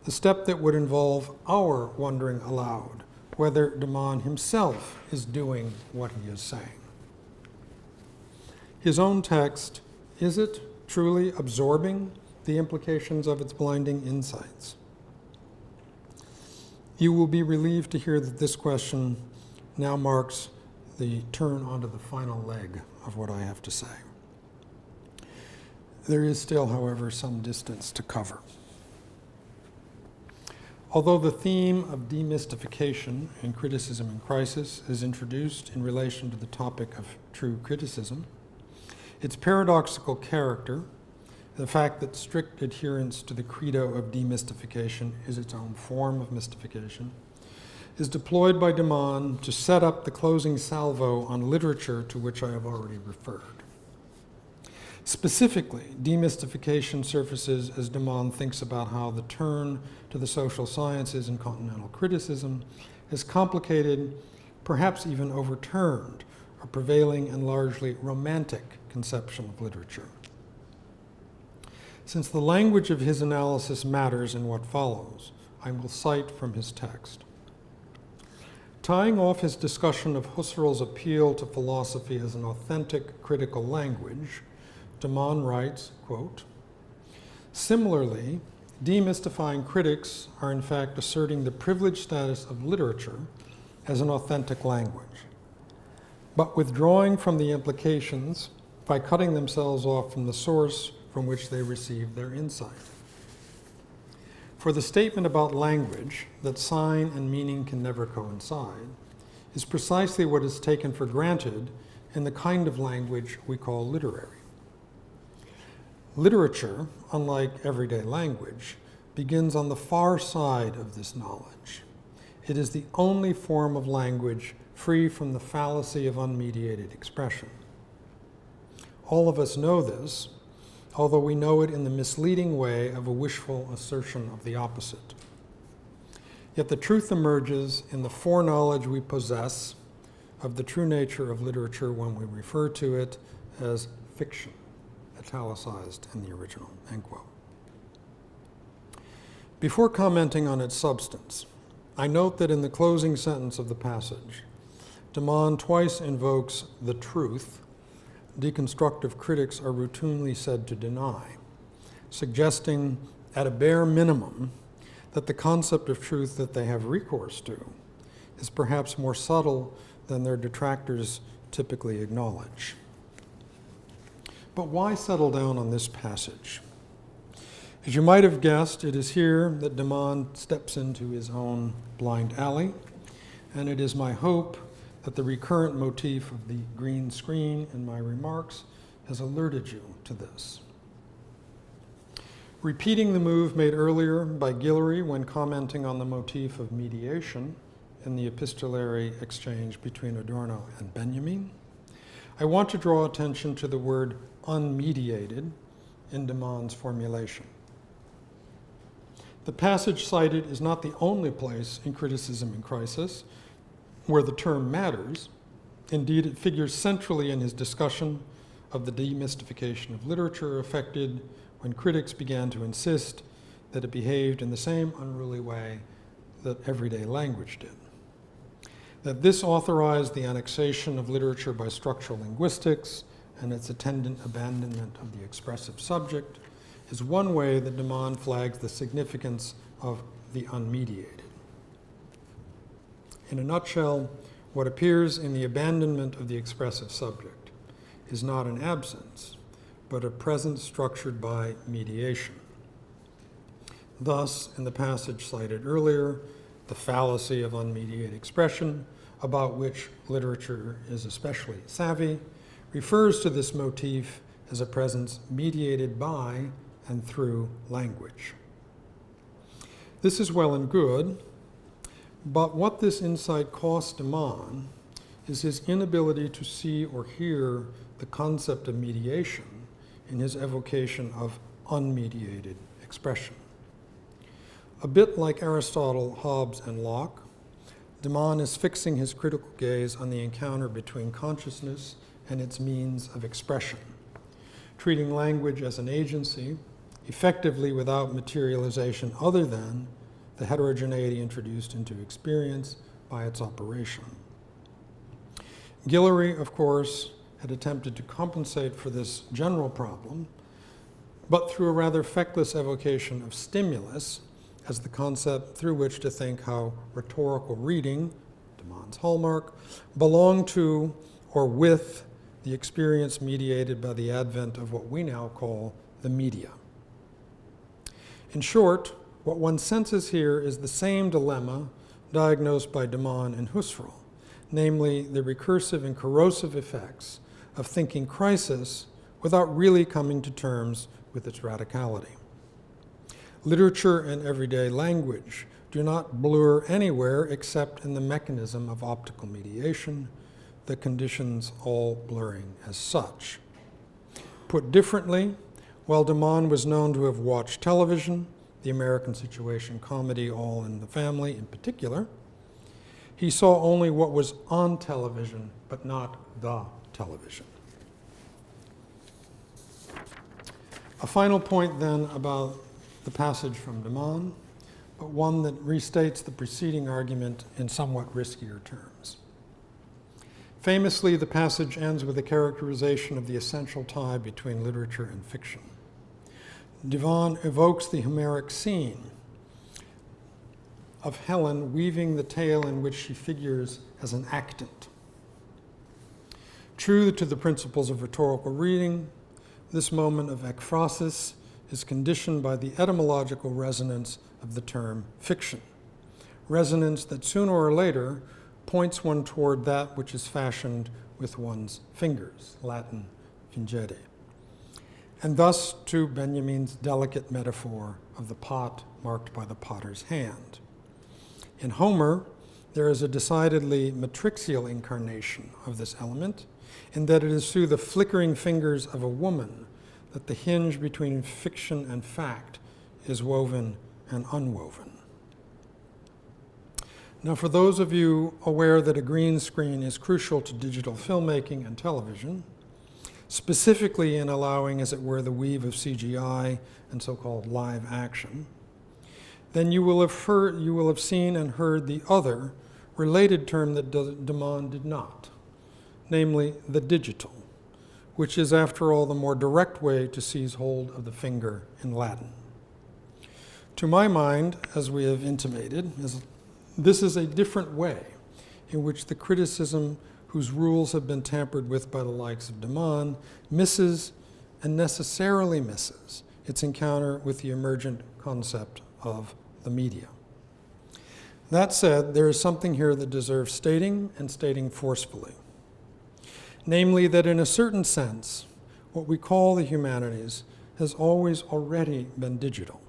the step that would involve our wondering aloud whether de Man himself is doing what he is saying. His own text, is it truly absorbing the implications of its blinding insights? You will be relieved to hear that this question now marks the turn onto the final leg of what I have to say. There is still, however, some distance to cover. Although the theme of demystification in Criticism in Crisis is introduced in relation to the topic of true criticism, its paradoxical character, the fact that strict adherence to the credo of demystification is its own form of mystification, is deployed by de Man to set up the closing salvo on literature to which I have already referred. Specifically, demystification surfaces as de Man thinks about how the turn to the social sciences in continental criticism has complicated, perhaps even overturned, a prevailing and largely romantic conception of literature. Since the language of his analysis matters in what follows, I will cite from his text. Tying off his discussion of Husserl's appeal to philosophy as an authentic critical language, de Man writes, quote, "Similarly, demystifying critics are in fact asserting the privileged status of literature as an authentic language, but withdrawing from the implications by cutting themselves off from the source from which they receive their insight. For the statement about language, that sign and meaning can never coincide, is precisely what is taken for granted in the kind of language we call literary. Literature, unlike everyday language, begins on the far side of this knowledge. It is the only form of language free from the fallacy of unmediated expression. All of us know this, although we know it in the misleading way of a wishful assertion of the opposite. Yet the truth emerges in the foreknowledge we possess of the true nature of literature when we refer to it as fiction, italicized in the original," end quote. Before commenting on its substance, I note that in the closing sentence of the passage, de Man twice invokes the truth deconstructive critics are routinely said to deny, suggesting at a bare minimum that the concept of truth that they have recourse to is perhaps more subtle than their detractors typically acknowledge. But why settle down on this passage? As you might have guessed, it is here that de Man steps into his own blind alley, and it is my hope that the recurrent motif of the green screen in my remarks has alerted you to this. Repeating the move made earlier by Guillory when commenting on the motif of mediation in the epistolary exchange between Adorno and Benjamin, I want to draw attention to the word unmediated in de Man's formulation. The passage cited is not the only place in Criticism in Crisis where the term matters. Indeed, it figures centrally in his discussion of the demystification of literature effected when critics began to insist that it behaved in the same unruly way that everyday language did. That this authorized the annexation of literature by structural linguistics and its attendant abandonment of the expressive subject is one way that de Man flags the significance of the unmediated. In a nutshell, what appears in the abandonment of the expressive subject is not an absence, but a presence structured by mediation. Thus, in the passage cited earlier, the fallacy of unmediated expression, about which literature is especially savvy, refers to this motif as a presence mediated by and through language. This is well and good, but what this insight costs de Man is his inability to see or hear the concept of mediation in his evocation of unmediated expression. A bit like Aristotle, Hobbes, and Locke, de Man is fixing his critical gaze on the encounter between consciousness and its means of expression, treating language as an agency, effectively without materialization other than the heterogeneity introduced into experience by its operation. Guillory, of course, had attempted to compensate for this general problem, but through a rather feckless evocation of stimulus as the concept through which to think how rhetorical reading, de Man's hallmark, belonged to or with the experience mediated by the advent of what we now call the media. In short, what one senses here is the same dilemma diagnosed by de Man and Husserl, namely the recursive and corrosive effects of thinking crisis without really coming to terms with its radicality. Literature and everyday language do not blur anywhere except in the mechanism of optical mediation, the conditions all blurring as such. Put differently, while de Man was known to have watched television, the American situation comedy All in the Family in particular, he saw only what was on television, but not the television. A final point then about the passage from de Man, but one that restates the preceding argument in somewhat riskier terms. Famously, the passage ends with a characterization of the essential tie between literature and fiction. De Man evokes the Homeric scene of Helen weaving the tale in which she figures as an actant. True to the principles of rhetorical reading, this moment of ekphrasis is conditioned by the etymological resonance of the term fiction, resonance that sooner or later points one toward that which is fashioned with one's fingers, Latin fingere, and thus to Benjamin's delicate metaphor of the pot marked by the potter's hand. In Homer, there is a decidedly matrixial incarnation of this element, in that it is through the flickering fingers of a woman that the hinge between fiction and fact is woven and unwoven. Now, for those of you aware that a green screen is crucial to digital filmmaking and television, specifically in allowing, as it were, the weave of CGI and so-called live action, then you will have seen and heard the other related term that de Man did not, namely the digital, which is, after all, the more direct way to seize hold of the finger in Latin. To my mind, as we have intimated, this is a different way in which the criticism whose rules have been tampered with by the likes of de Man misses, and necessarily misses, its encounter with the emergent concept of the media. That said, there is something here that deserves stating, and stating forcefully. Namely, that in a certain sense, what we call the humanities has always already been digital,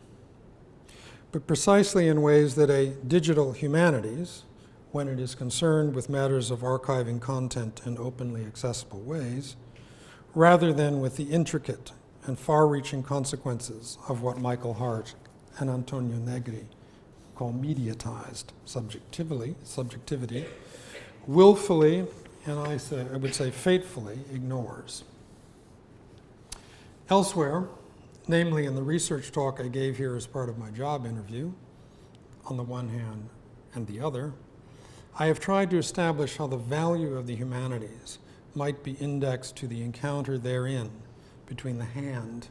but precisely in ways that a digital humanities, when it is concerned with matters of archiving content in openly accessible ways, rather than with the intricate and far-reaching consequences of what Michael Hart and Antonio Negri call mediatized subjectivity, willfully, and I would say fatefully, ignores. Elsewhere, namely in the research talk I gave here as part of my job interview, on the one hand and the other, I have tried to establish how the value of the humanities might be indexed to the encounter therein between the hand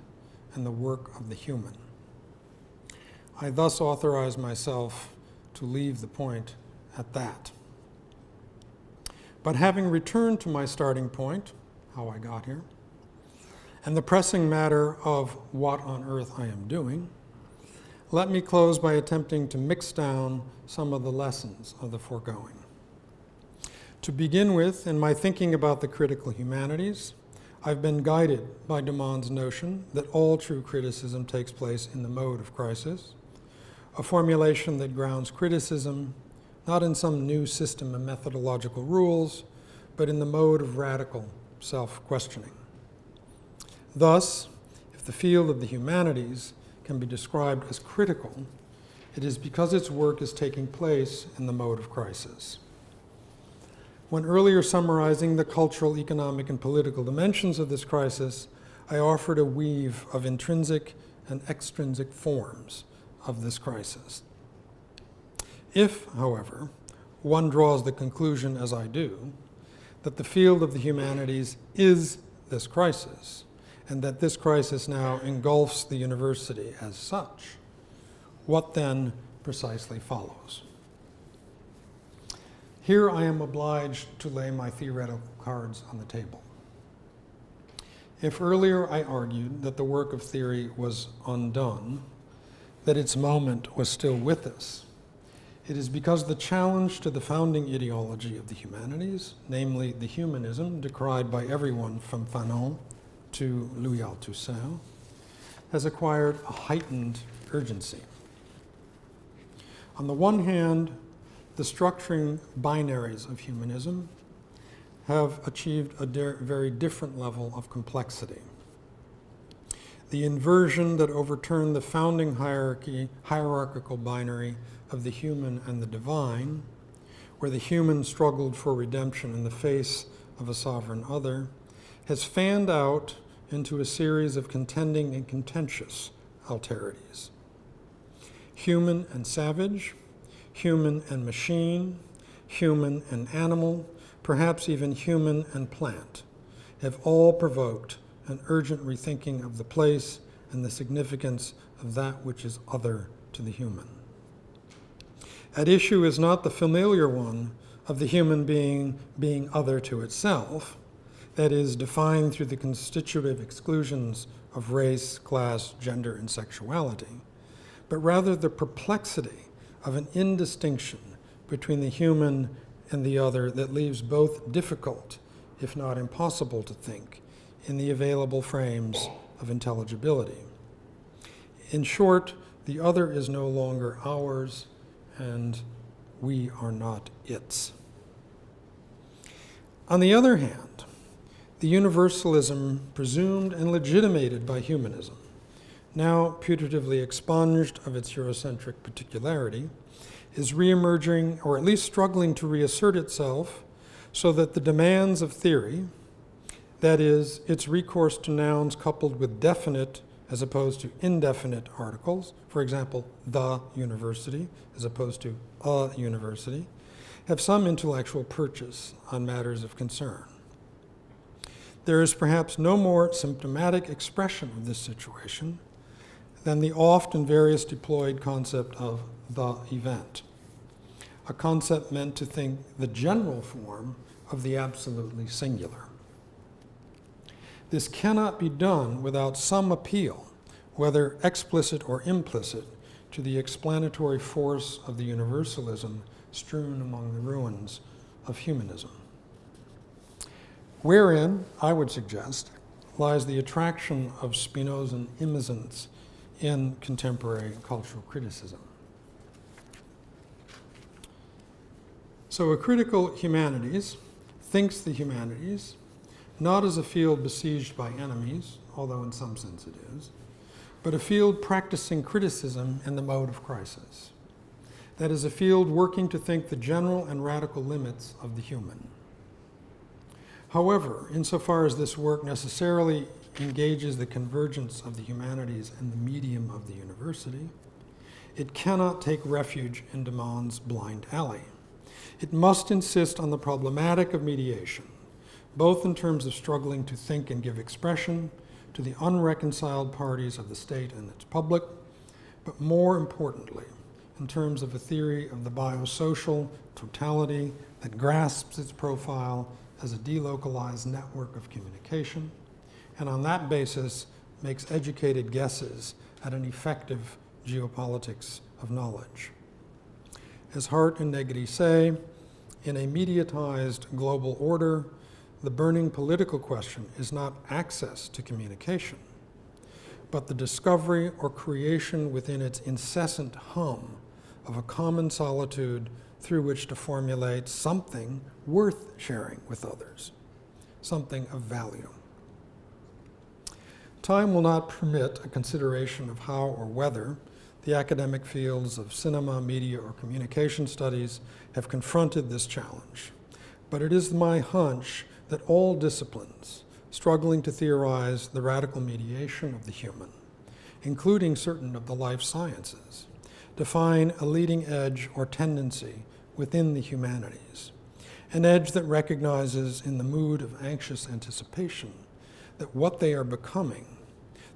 and the work of the human. I thus authorize myself to leave the point at that. But having returned to my starting point, how I got here, and the pressing matter of what on earth I am doing, let me close by attempting to mix down some of the lessons of the foregoing. To begin with, in my thinking about the critical humanities, I've been guided by de Man's notion that all true criticism takes place in the mode of crisis, a formulation that grounds criticism not in some new system of methodological rules, but in the mode of radical self-questioning. Thus, if the field of the humanities can be described as critical, it is because its work is taking place in the mode of crisis. When earlier summarizing the cultural, economic, and political dimensions of this crisis, I offered a weave of intrinsic and extrinsic forms of this crisis. If, however, one draws the conclusion, as I do, that the field of the humanities is this crisis, and that this crisis now engulfs the university as such, what then precisely follows? Here I am obliged to lay my theoretical cards on the table. If earlier I argued that the work of theory was undone, that its moment was still with us, it is because the challenge to the founding ideology of the humanities, namely the humanism decried by everyone from Fanon to Louis Althusser, has acquired a heightened urgency. On the one hand, the structuring binaries of humanism have achieved a very different level of complexity. The inversion that overturned the founding hierarchical binary of the human and the divine, where the human struggled for redemption in the face of a sovereign other, has fanned out into a series of contending and contentious alterities. Human and savage, human and machine, human and animal, perhaps even human and plant, have all provoked an urgent rethinking of the place and the significance of that which is other to the human. At issue is not the familiar one of the human being other to itself, that is, defined through the constitutive exclusions of race, class, gender, and sexuality, but rather the perplexity of an indistinction between the human and the other that leaves both difficult, if not impossible, to think in the available frames of intelligibility. In short, the other is no longer ours, and we are not its. On the other hand, the universalism presumed and legitimated by humanism, now putatively expunged of its Eurocentric particularity, is reemerging, or at least struggling to reassert itself, so that the demands of theory, that is, its recourse to nouns coupled with definite as opposed to indefinite articles, for example, the university as opposed to a university, have some intellectual purchase on matters of concern. There is perhaps no more symptomatic expression of this situation than the oft and various deployed concept of the event, a concept meant to think the general form of the absolutely singular. This cannot be done without some appeal, whether explicit or implicit, to the explanatory force of the universalism strewn among the ruins of humanism. Wherein, I would suggest, lies the attraction of Spinozan immanence in contemporary cultural criticism. So a critical humanities thinks the humanities not as a field besieged by enemies, although in some sense it is, but a field practicing criticism in the mode of crisis. That is, a field working to think the general and radical limits of the human. However, insofar as this work necessarily engages the convergence of the humanities and the medium of the university, it cannot take refuge in Demand's blind alley. It must insist on the problematic of mediation, both in terms of struggling to think and give expression to the unreconciled parties of the state and its public, but more importantly, in terms of a theory of the biosocial totality that grasps its profile as a delocalized network of communication, and on that basis makes educated guesses at an effective geopolitics of knowledge. As Hart and Negri say, in a mediatized global order, the burning political question is not access to communication, but the discovery or creation within its incessant hum of a common solitude through which to formulate something worth sharing with others, something of value. Time will not permit a consideration of how or whether the academic fields of cinema, media, or communication studies have confronted this challenge, but it is my hunch that all disciplines struggling to theorize the radical mediation of the human, including certain of the life sciences, define a leading edge or tendency within the humanities, an edge that recognizes in the mood of anxious anticipation that what they are becoming,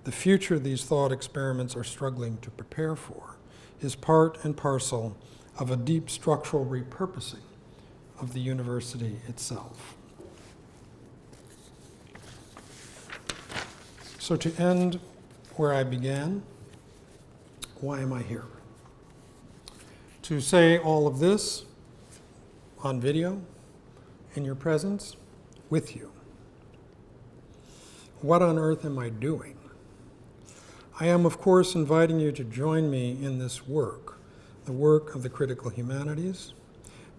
the future these thought experiments are struggling to prepare for, is part and parcel of a deep structural repurposing of the university itself. So to end where I began, why am I here? To say all of this on video, in your presence, with you. What on earth am I doing? I am, of course, inviting you to join me in this work, the work of the Critical Humanities,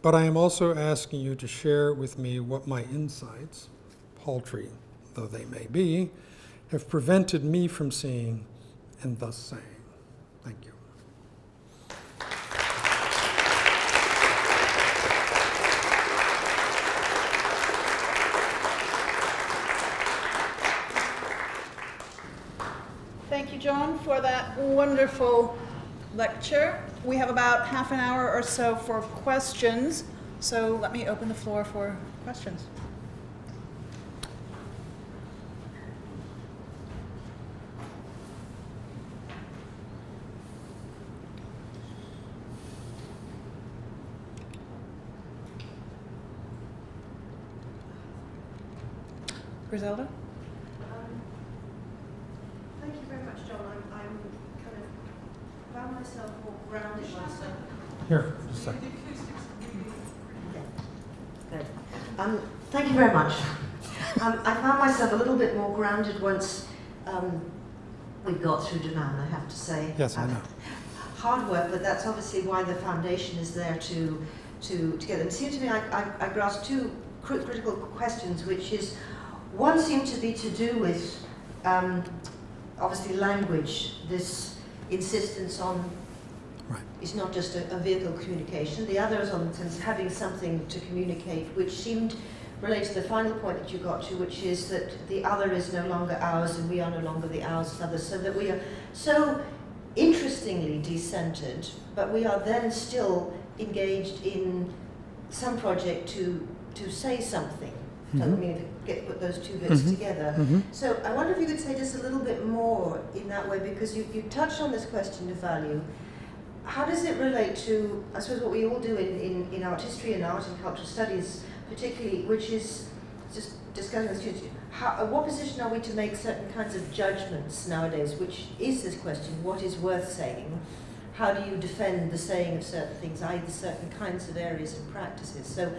but I am also asking you to share with me what my insights, paltry though they may be, have prevented me from seeing and thus saying. Thank you. Thank you, John, for that wonderful lecture. We have about half an hour or so for questions, so let me open the floor for questions. Griselda? Thank you very much, John. I'm kind of found myself more grounded myself. Here, just a second. Good. Thank you very much. I found myself a little bit more grounded once we got through Dunan, I have to say. Yes, I know. Hard work, but that's obviously why the foundation is there to get them. It seemed to me I grasped two critical questions, which is, one seemed to be to do with obviously language, this insistence on Right. it's not just a vehicle of communication. The other is on having something to communicate, which seemed related to the final point that you got to, which is that the other is no longer ours and we are no longer the ours of others, so that we are so interestingly decentered, but we are then still engaged in some project to say something. Mm-hmm. I mean, put those two bits Mm-hmm. together. Mm-hmm. So I wonder if you could say just a little bit more in that way, because you touched on this question of value. How does it relate to, I suppose, what we all do in art history and art and cultural studies, particularly, which is just discussing the students, what position are we to make certain kinds of judgments nowadays, which is this question, what is worth saying? How do you defend the saying of certain things, i.e. certain kinds of areas and practices? So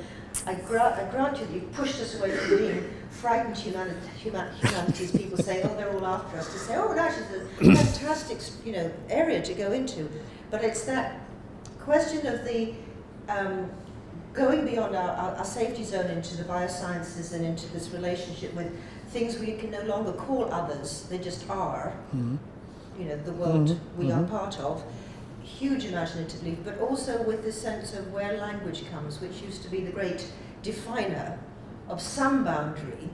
I grant you that you pushed us away from being frightened humanities people saying, oh, they're all after us, to say, oh, gosh, it's a fantastic area to go into. But it's that question of the going beyond our safety zone into the biosciences and into this relationship with things we can no longer call others, they just are, the world we are part of. Huge imaginative leap, but also with the sense of where language comes, which used to be the great definer of some boundary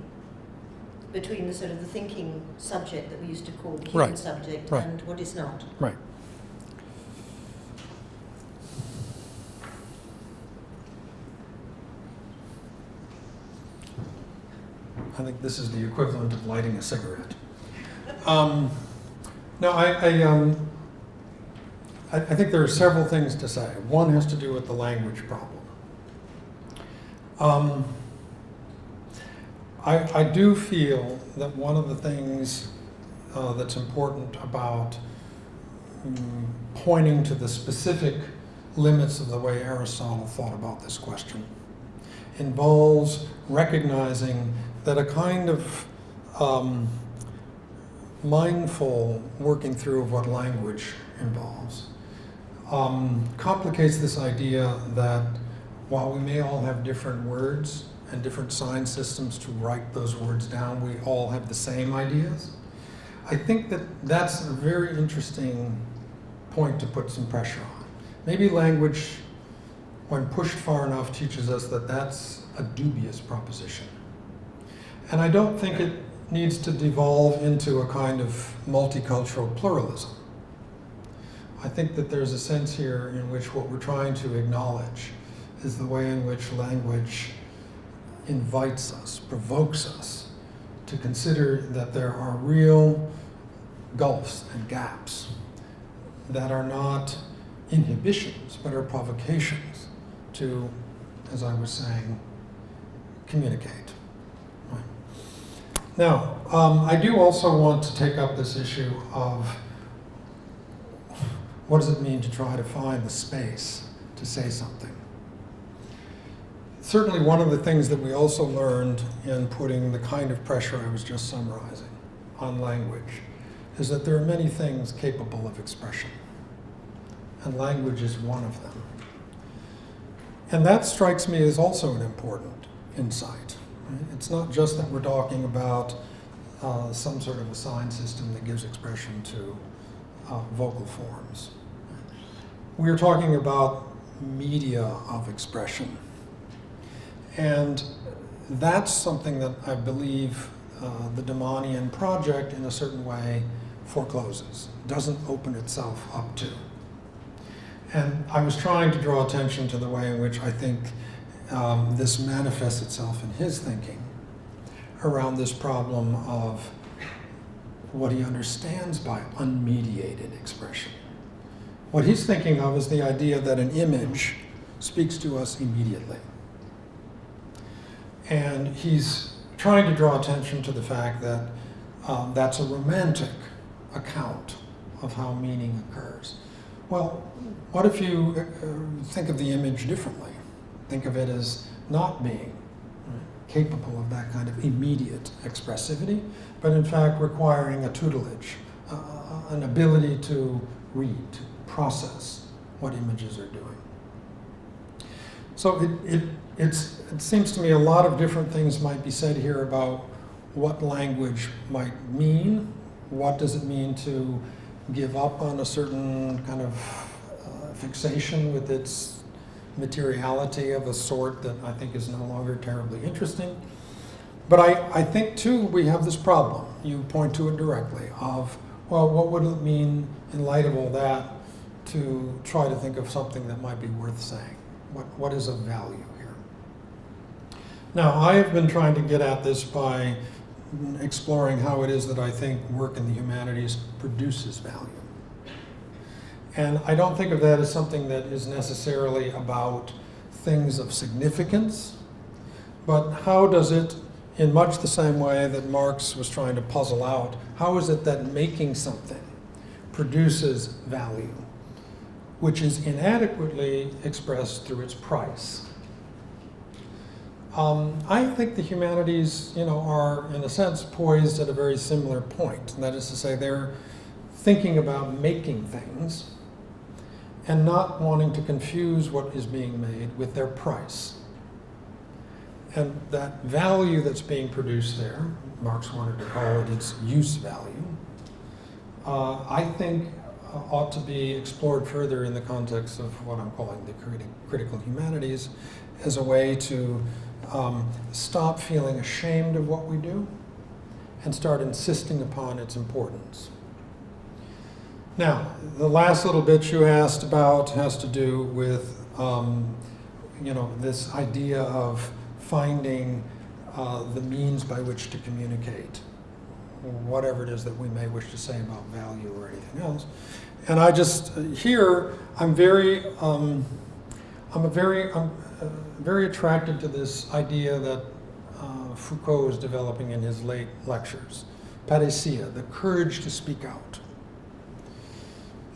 between the sort of the thinking subject that we used to call the human subject and what is not. Right. I think this is the equivalent of lighting a cigarette. No, I think there are several things to say. One has to do with the language problem. I do feel that one of the things that's important about pointing to the specific limits of the way Aristotle thought about this question involves recognizing that a kind of mindful working through of what language involves complicates this idea that while we may all have different words and different sign systems to write those words down, we all have the same ideas. I think that that's a very interesting point to put some pressure on. Maybe language, when pushed far enough, teaches us that that's a dubious proposition. And I don't think it needs to devolve into a kind of multicultural pluralism. I think that there's a sense here in which what we're trying to acknowledge is the way in which language invites us, provokes us to consider that there are real gulfs and gaps that are not inhibitions, but are provocations to, as I was saying, communicate. Right. Now, I do also want to take up this issue of what does it mean to try to find the space to say something. Certainly one of the things that we also learned in putting the kind of pressure I was just summarizing on language is that there are many things capable of expression, and language is one of them. And that strikes me as also an important insight. Right? It's not just that we're talking about some sort of a sign system that gives expression to vocal forms. We're talking about media of expression. And that's something that I believe the Demonian project in a certain way forecloses, doesn't open itself up to. And I was trying to draw attention to the way in which I think this manifests itself in his thinking around this problem of what he understands by unmediated expression. What he's thinking of is the idea that an image speaks to us immediately. And he's trying to draw attention to the fact that that's a romantic account of how meaning occurs. Well, what if you think of the image differently? Think of it as not being capable of that kind of immediate expressivity, but in fact requiring a tutelage, an ability to read, to process what images are doing. So it seems to me a lot of different things might be said here about what language might mean. What does it mean to give up on a certain kind of fixation with its materiality of a sort that I think is no longer terribly interesting. But I think too we have this problem, you point to it directly, of, well, what would it mean in light of all that to try to think of something that might be worth saying? What is of value here? Now, I have been trying to get at this by exploring how it is that I think work in the humanities produces value. And I don't think of that as something that is necessarily about things of significance, but how does it, in much the same way that Marx was trying to puzzle out, how is it that making something produces value, which is inadequately expressed through its price? I think the humanities, are in a sense poised at a very similar point. And that is to say, they're thinking about making things and not wanting to confuse what is being made with their price. And that value that's being produced there, Marx wanted to call it its use value, I think ought to be explored further in the context of what I'm calling the critical humanities as a way to stop feeling ashamed of what we do and start insisting upon its importance. Now, the last little bit you asked about has to do with, this idea of finding the means by which to communicate whatever it is that we may wish to say about value or anything else. And I just, here, I'm very attracted to this idea that Foucault is developing in his late lectures, parousia, the courage to speak out.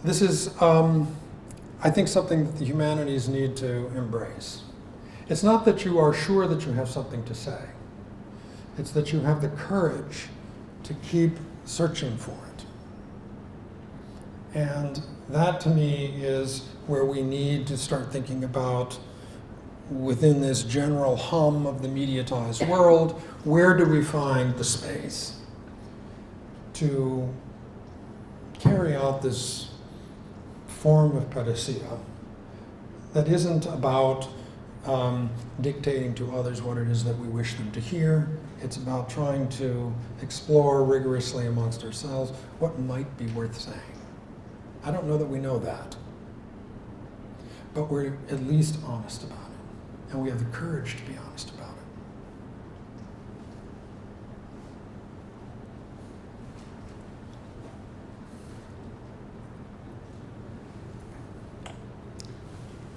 This is, I think, something that the humanities need to embrace. It's not that you are sure that you have something to say. It's that you have the courage to keep searching for it. And that, to me, is where we need to start thinking about, within this general hum of the mediatized world, where do we find the space to carry out this form of parousia that isn't about dictating to others what it is that we wish them to hear. It's about trying to explore rigorously amongst ourselves what might be worth saying. I don't know that we know that, but we're at least honest about it. and we have the courage to be honest about it.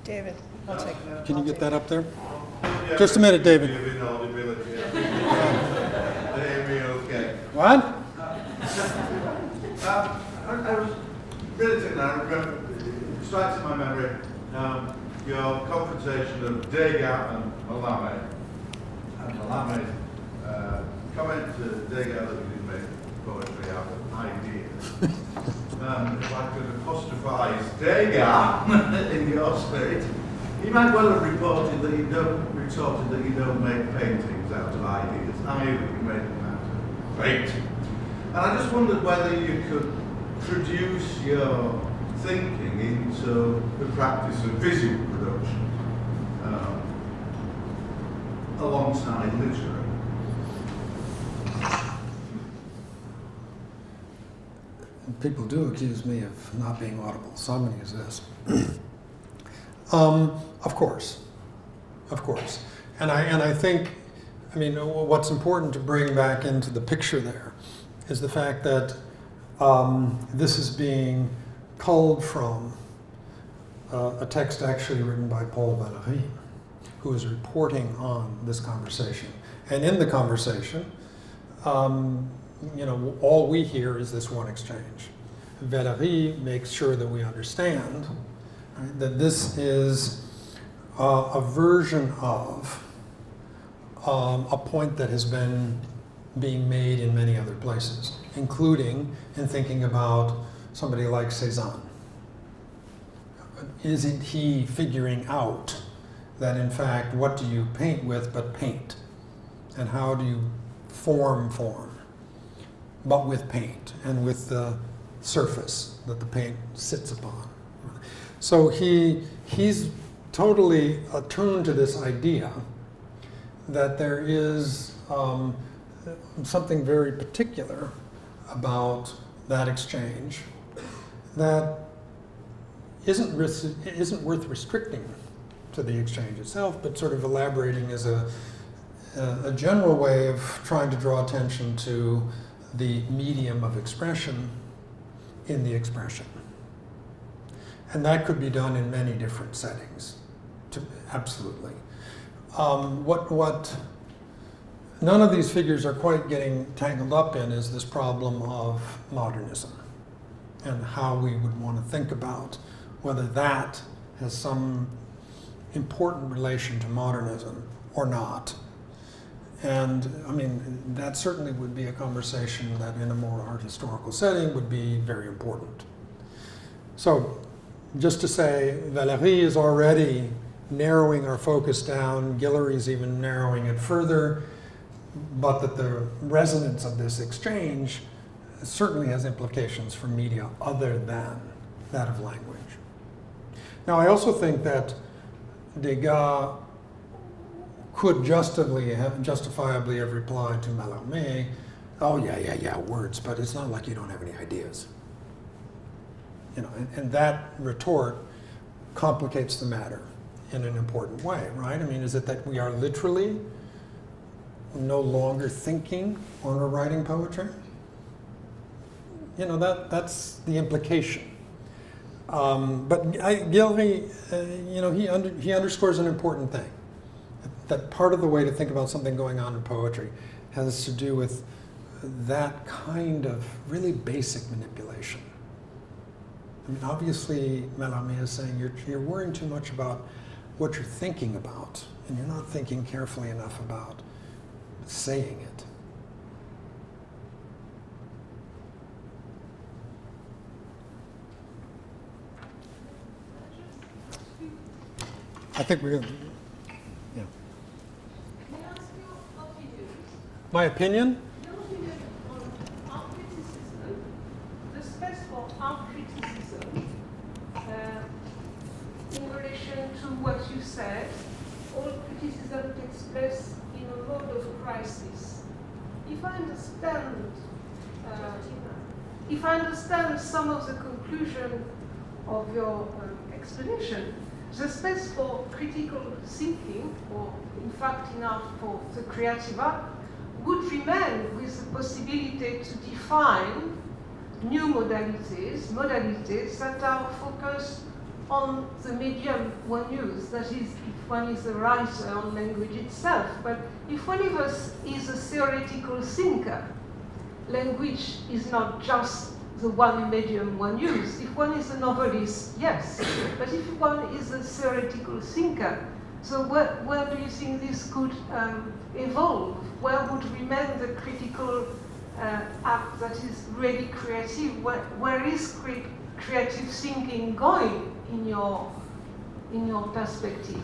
David, I'll take it. Can you get that up there? Just a minute, David. What? I was really taken out. It strikes in my memory your confrontation of Degas and Mallarmé. And Mallarmé's comment to Degas that we didn't make poetry out of ideas. If I could apostrophize Degas in your spirit, he might well have retorted that you don't make paintings out of ideas, either you make them out of painting. And I just wondered whether you could produce your thinking into the practice of visual production alongside literature. People do accuse me of not being audible, so I'm going to use this. Of course. And I think, I mean, what's important to bring back into the picture there is the fact that this is being culled from a text actually written by Paul Valéry, who is reporting on this conversation. And in the conversation, all we hear is this one exchange. Valéry makes sure that we understand, right, that this is a version of a point that has been being made in many other places, including in thinking about somebody like Cézanne. Isn't he figuring out that, in fact, what do you paint with but paint? And how do you form, but with paint and with the surface that the paint sits upon? So he's totally attuned to this idea that there is something very particular about that exchange that isn't worth restricting to the exchange itself, but sort of elaborating as a general way of trying to draw attention to the medium of expression in the expression. And that could be done in many different settings, absolutely. What none of these figures are quite getting tangled up in is this problem of modernism and how we would want to think about whether that has some important relation to modernism or not. And I mean, that certainly would be a conversation that in a more art historical setting would be very important. So just to say, Valéry is already narrowing our focus down, Guillory's even narrowing it further, but that the resonance of this exchange certainly has implications for media other than that of language. Now, I also think that Degas could justifiably have replied to Mallarmé, oh yeah, words, but it's not like you don't have any ideas. And that retort complicates the matter in an important way, right? I mean, is it that we are literally no longer thinking when we're writing poetry? That's the implication. But Guillory, he underscores an important thing. That part of the way to think about something going on in poetry has to do with that kind of really basic manipulation. I mean, obviously, Mallarmé is saying you're worrying too much about what you're thinking about, and you're not thinking carefully enough about saying it. I think we're going to, yeah. May I ask your opinion? My opinion? Your opinion on art criticism, the space for art criticism, in relation to what you said, all criticism takes place in a mode of crisis. If I understand some of the conclusion of your explanation, the space for critical thinking, or in fact in art for the creative art, would remain with the possibility to define new modalities that are focused on the medium one uses. That is, if one is a writer on language itself. But if one of us is a theoretical thinker, language is not just the one medium one uses. If one is a novelist, yes. But if one is a theoretical thinker, so where do you think this could evolve? Where would remain the critical act that is really creative? Where is creative thinking going in your perspective?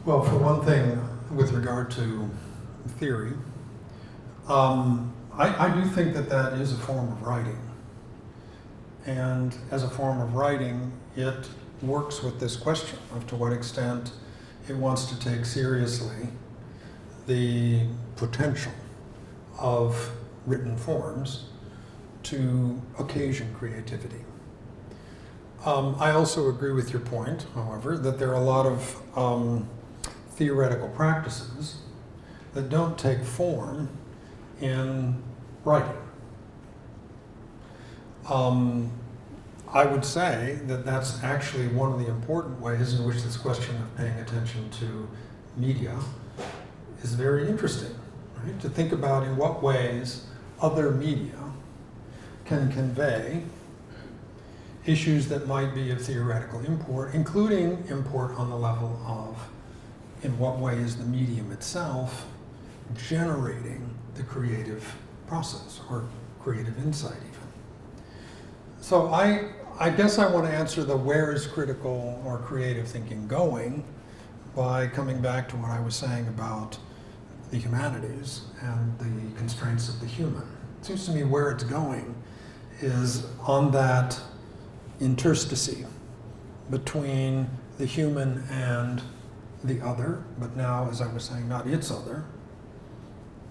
Well, for one thing, with regard to theory, I do think that that is a form of writing. And as a form of writing, it works with this question of to what extent it wants to take seriously the potential of written forms to occasion creativity. I also agree with your point, however, that there are a lot of theoretical practices that don't take form in writing. I would say that that's actually one of the important ways in which this question of paying attention to media is very interesting, right? To think about in what ways other media can convey issues that might be of theoretical import, including import on the level of in what way is the medium itself generating the creative process or creative insight even. So I guess I want to answer the where is critical or creative thinking going by coming back to what I was saying about the humanities and the constraints of the human. It seems to me where it's going is on that interstice between the human and the other, but now, as I was saying, not its other,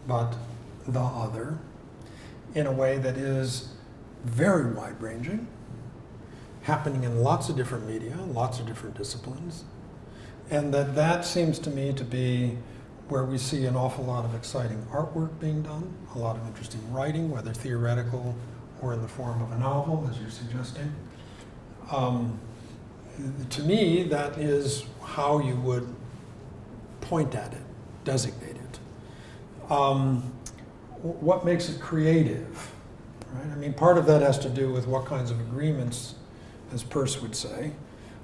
but the other, in a way that is very wide-ranging, happening in lots of different media, lots of different disciplines, and that seems to me to be where we see an awful lot of exciting artwork being done, a lot of interesting writing, whether theoretical or in the form of a novel, as you're suggesting. To me, that is how you would point at it, designate it. What makes it creative, right? I mean, part of that has to do with what kinds of agreements, as Peirce would say,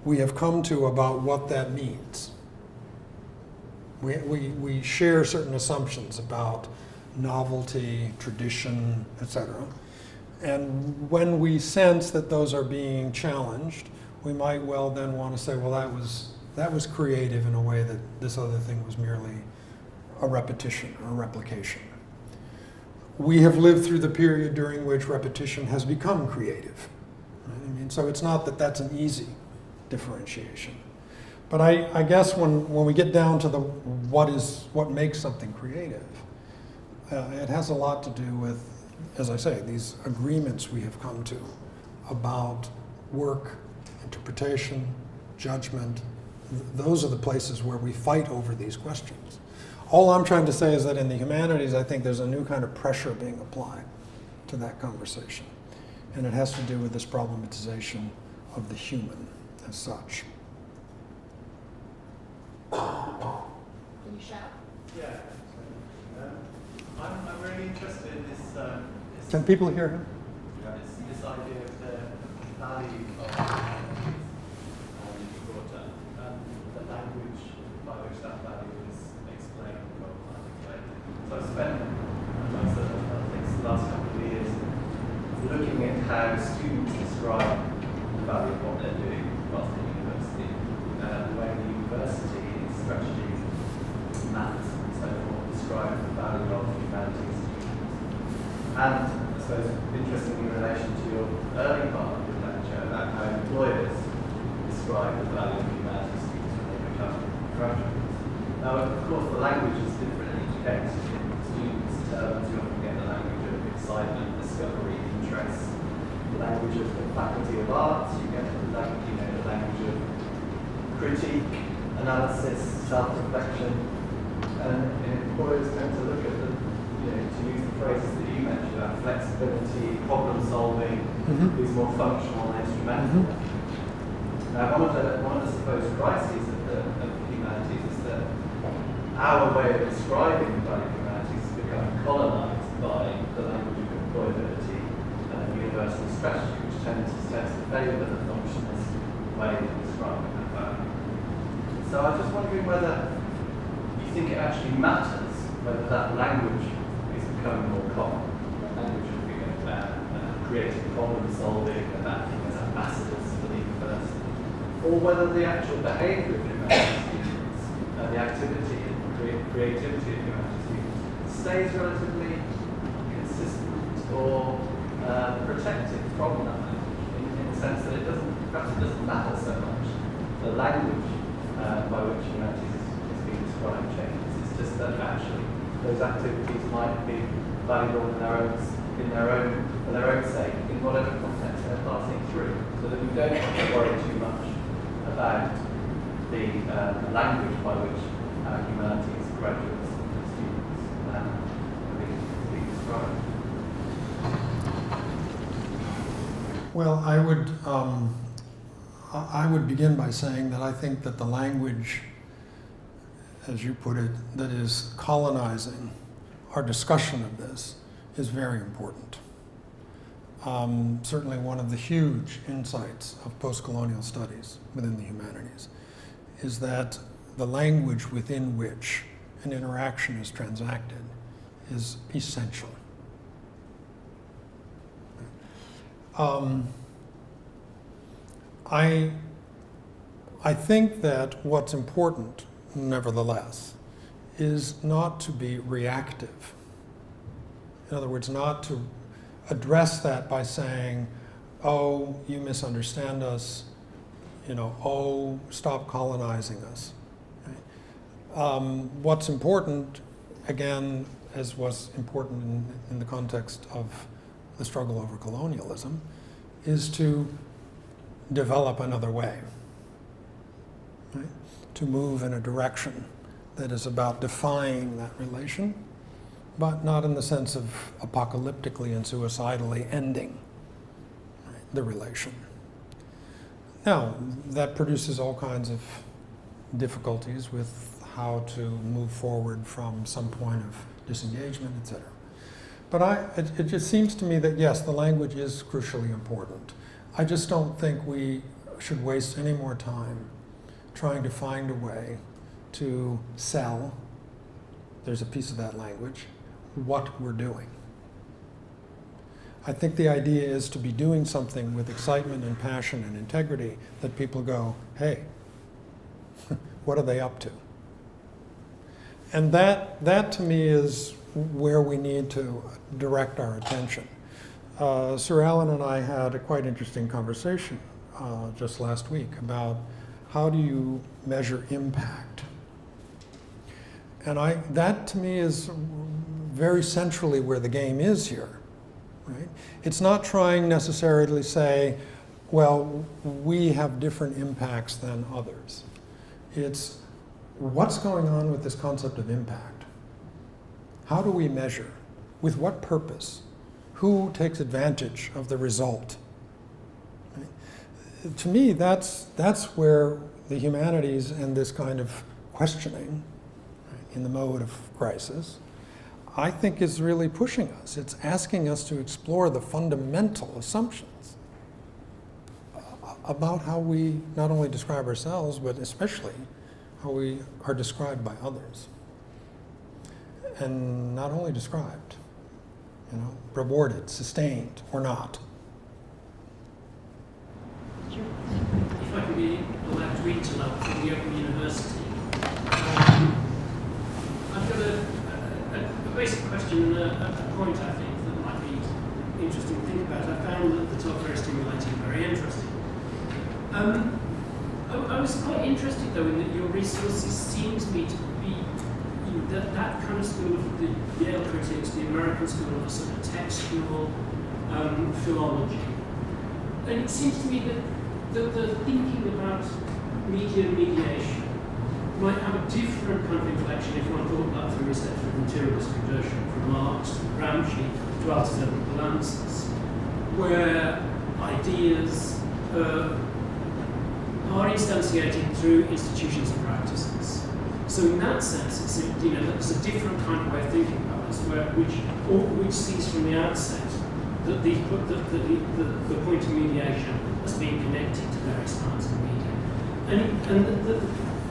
we have come to about what that means. We share certain assumptions about novelty, tradition, etc. And when we sense that those are being challenged, we might well then want to say, well, that was creative in a way that this other thing was merely a repetition or a replication. We have lived through the period during which repetition has become creative. Right? I mean, so it's not that that's an easy differentiation. But I guess when we get down to what makes something creative, it has a lot to do with, as I say, these agreements we have come to about work, interpretation, judgment. Those are the places where we fight over these questions. All I'm trying to say is that in the humanities, I think there's a new kind of pressure being applied to that conversation. And it has to do with this problematization of the human as such. Can you shout? Yeah. I'm really interested in this. Can people hear him? This idea of the value of brought up, the language by which that value is explained or articulated. So I've spent most of the last couple of years looking at how students describe the value of what they're doing whilst at university, the way the university, strategy, maths, and so forth describe the value of humanities students. And I suppose, interestingly, in relation to your early part of your lecture about how employers describe the value of humanities students when they become graduates. Now, of course, the language is different in each case. In students' terms, you often get the language of excitement, discovery, interest. The language of the Faculty of Arts, you get the language of critique, analysis, self-reflection. And employers tend to look at the, to use the phrases that you mentioned about flexibility, problem solving, these more functional and instrumental. Now, one of the supposed crises of the humanities is that our way of describing the value of humanities has become colonised by the language of employability and universal strategy, which tends to favour the functionalist way of describing that value. So I was just wondering whether you think it actually matters whether that language is becoming more common, the language of creative problem solving and acting as ambassadors for the university, or whether the actual behaviour of humanities students and the activity and creativity of humanities students stays relatively consistent or protected from that language, in the sense that perhaps it doesn't matter so much the language by which humanities is being described changes. It's just that actually those activities might be valuable for their own sake, in whatever context they're passing through, so that we don't have to worry too much about the language by which humanities graduates and students are being described. Well, I would begin by saying that I think that the language, as you put it, that is colonizing our discussion of this is very important. Certainly one of the huge insights of post-colonial studies within the humanities is that the language within which an interaction is transacted is essential. I think that what's important, nevertheless, is not to be reactive. In other words, not to address that by saying, oh, you misunderstand us, oh, stop colonizing us. Okay? What's important, again, as was important in the context of the struggle over colonialism, is to develop another way, right? To move in a direction that is about defying that relation, but not in the sense of apocalyptically and suicidally ending, right, the relation. Now, that produces all kinds of difficulties with how to move forward from some point of disengagement, etc. But it just seems to me that, yes, the language is crucially important. I just don't think we should waste any more time trying to find a way to sell, there's a piece of that language, what we're doing. I think the idea is to be doing something with excitement and passion and integrity that people go, hey, what are they up to? And that to me is where we need to direct our attention. Sir Alan and I had a quite interesting conversation just last week about how do you measure impact. And that to me is very centrally where the game is here, right? It's not trying necessarily to say, well, we have different impacts than others. It's what's going on with this concept of impact? How do we measure? With what purpose? Who takes advantage of the result? Right? To me, that's where the humanities and this kind of questioning, right, in the mode of crisis, I think is really pushing us. It's asking us to explore the fundamental assumptions about how we not only describe ourselves, but especially how we are described by others. And not only described, rewarded, sustained, or not. If I can be allowed to interrupt from the Open University, I've got a basic question and a point I think that might be interesting to think about. I found that the talk very stimulating, very interesting. I was quite interested though in that your resources seem to me to be that kind of school of the Yale critics, the American school of a sort of textual philology. And it seems to me that the thinking about media and mediation might have a different kind of inflection if one thought that through a step of materialist conversion from Marx to Gramsci to Althusser and Delancey, where ideas are instantiated through institutions and practices. So in that sense, it's there's a different kind of way of thinking about this, which sees from the outset that the point of mediation as being connected to various kinds of media. And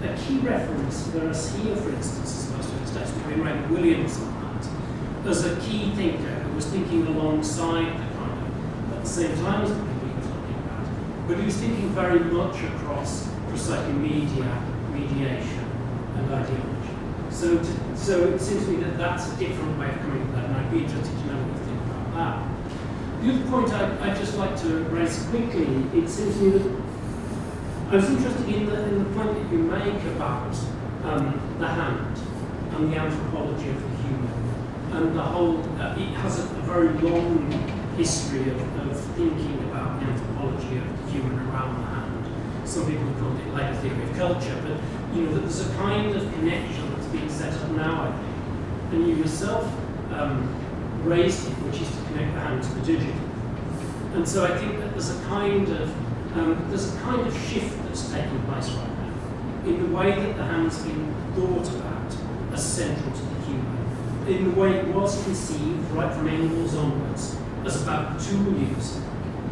a key reference for us here, for instance, as opposed to extends between Raymond Williams on that, as a key thinker who was thinking alongside the kind of, at the same time as the people he was talking about, but he was thinking very much across precisely media, mediation, and ideology. So it seems to me that that's a different way of coming at that, and I'd be interested to know what you think about that. The other point I'd just like to raise quickly, it seems to me that I was interested in the point that you make about the hand and the anthropology of the human, and the whole, it has a very long history of thinking about the anthropology of the human around the hand. Some people have called it like a theory of culture, but that there's a kind of connection that's being set up now, I think, and you yourself raised it, which is to connect the hand to the digital. And so I think that there's a kind of shift that's taking place right now in the way that the hand's been thought about as central to the human, in the way it was conceived right from Engels onwards as about tool using,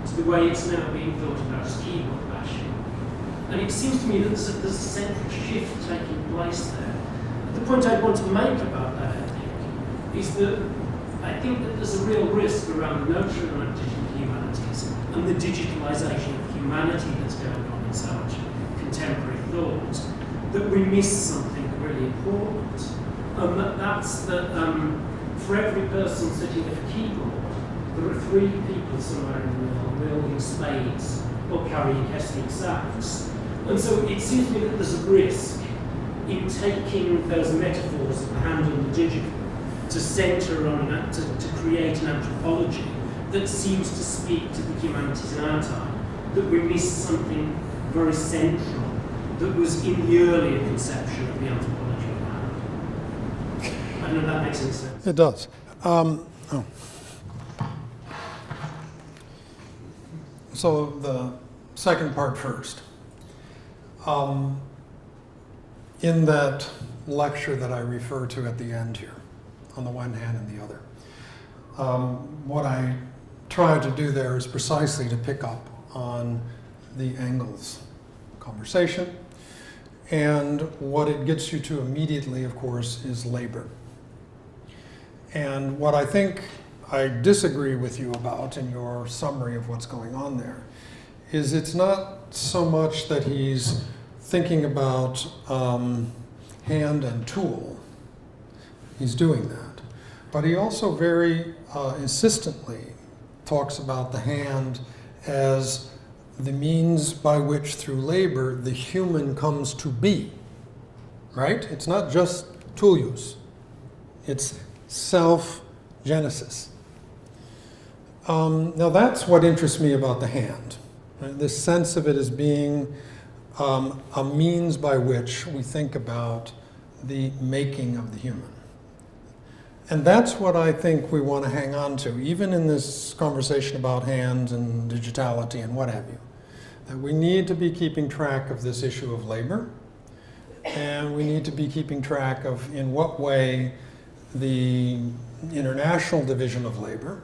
to the way it's now being thought about as keyboard bashing. And it seems to me that there's a central shift taking place there. The point I want to make about that, I think, is that I think that there's a real risk around the notion of digital humanities and the digitalization of humanity that's going on in so much contemporary thought, that we miss something really important. And that's that for every person sitting at a keyboard, there are 3 people somewhere in the middle wielding spades or carrying Hessian sacks. And so it seems to me that there's a risk in taking those metaphors of the hand and the digital to centre on, to create an anthropology that seems to speak to the humanities in our time, that we miss something very central that was in the earlier conception of the anthropology of the hand. I don't know if that makes any sense. It does. So the second part first. In that lecture that I refer to at the end here, on the one hand and the other, what I tried to do there is precisely to pick up on the Engels conversation, and what it gets you to immediately, of course, is labor. And what I think I disagree with you about in your summary of what's going on there is it's not so much that he's thinking about hand and tool. He's doing that. But he also very insistently talks about the hand as the means by which, through labor, the human comes to be. Right? It's not just tool use. It's self-genesis. Now that's what interests me about the hand. Right? This sense of it as being a means by which we think about the making of the human. And that's what I think we want to hang on to, even in this conversation about hands and digitality and what have you. That we need to be keeping track of this issue of labor, and we need to be keeping track of in what way the international division of labor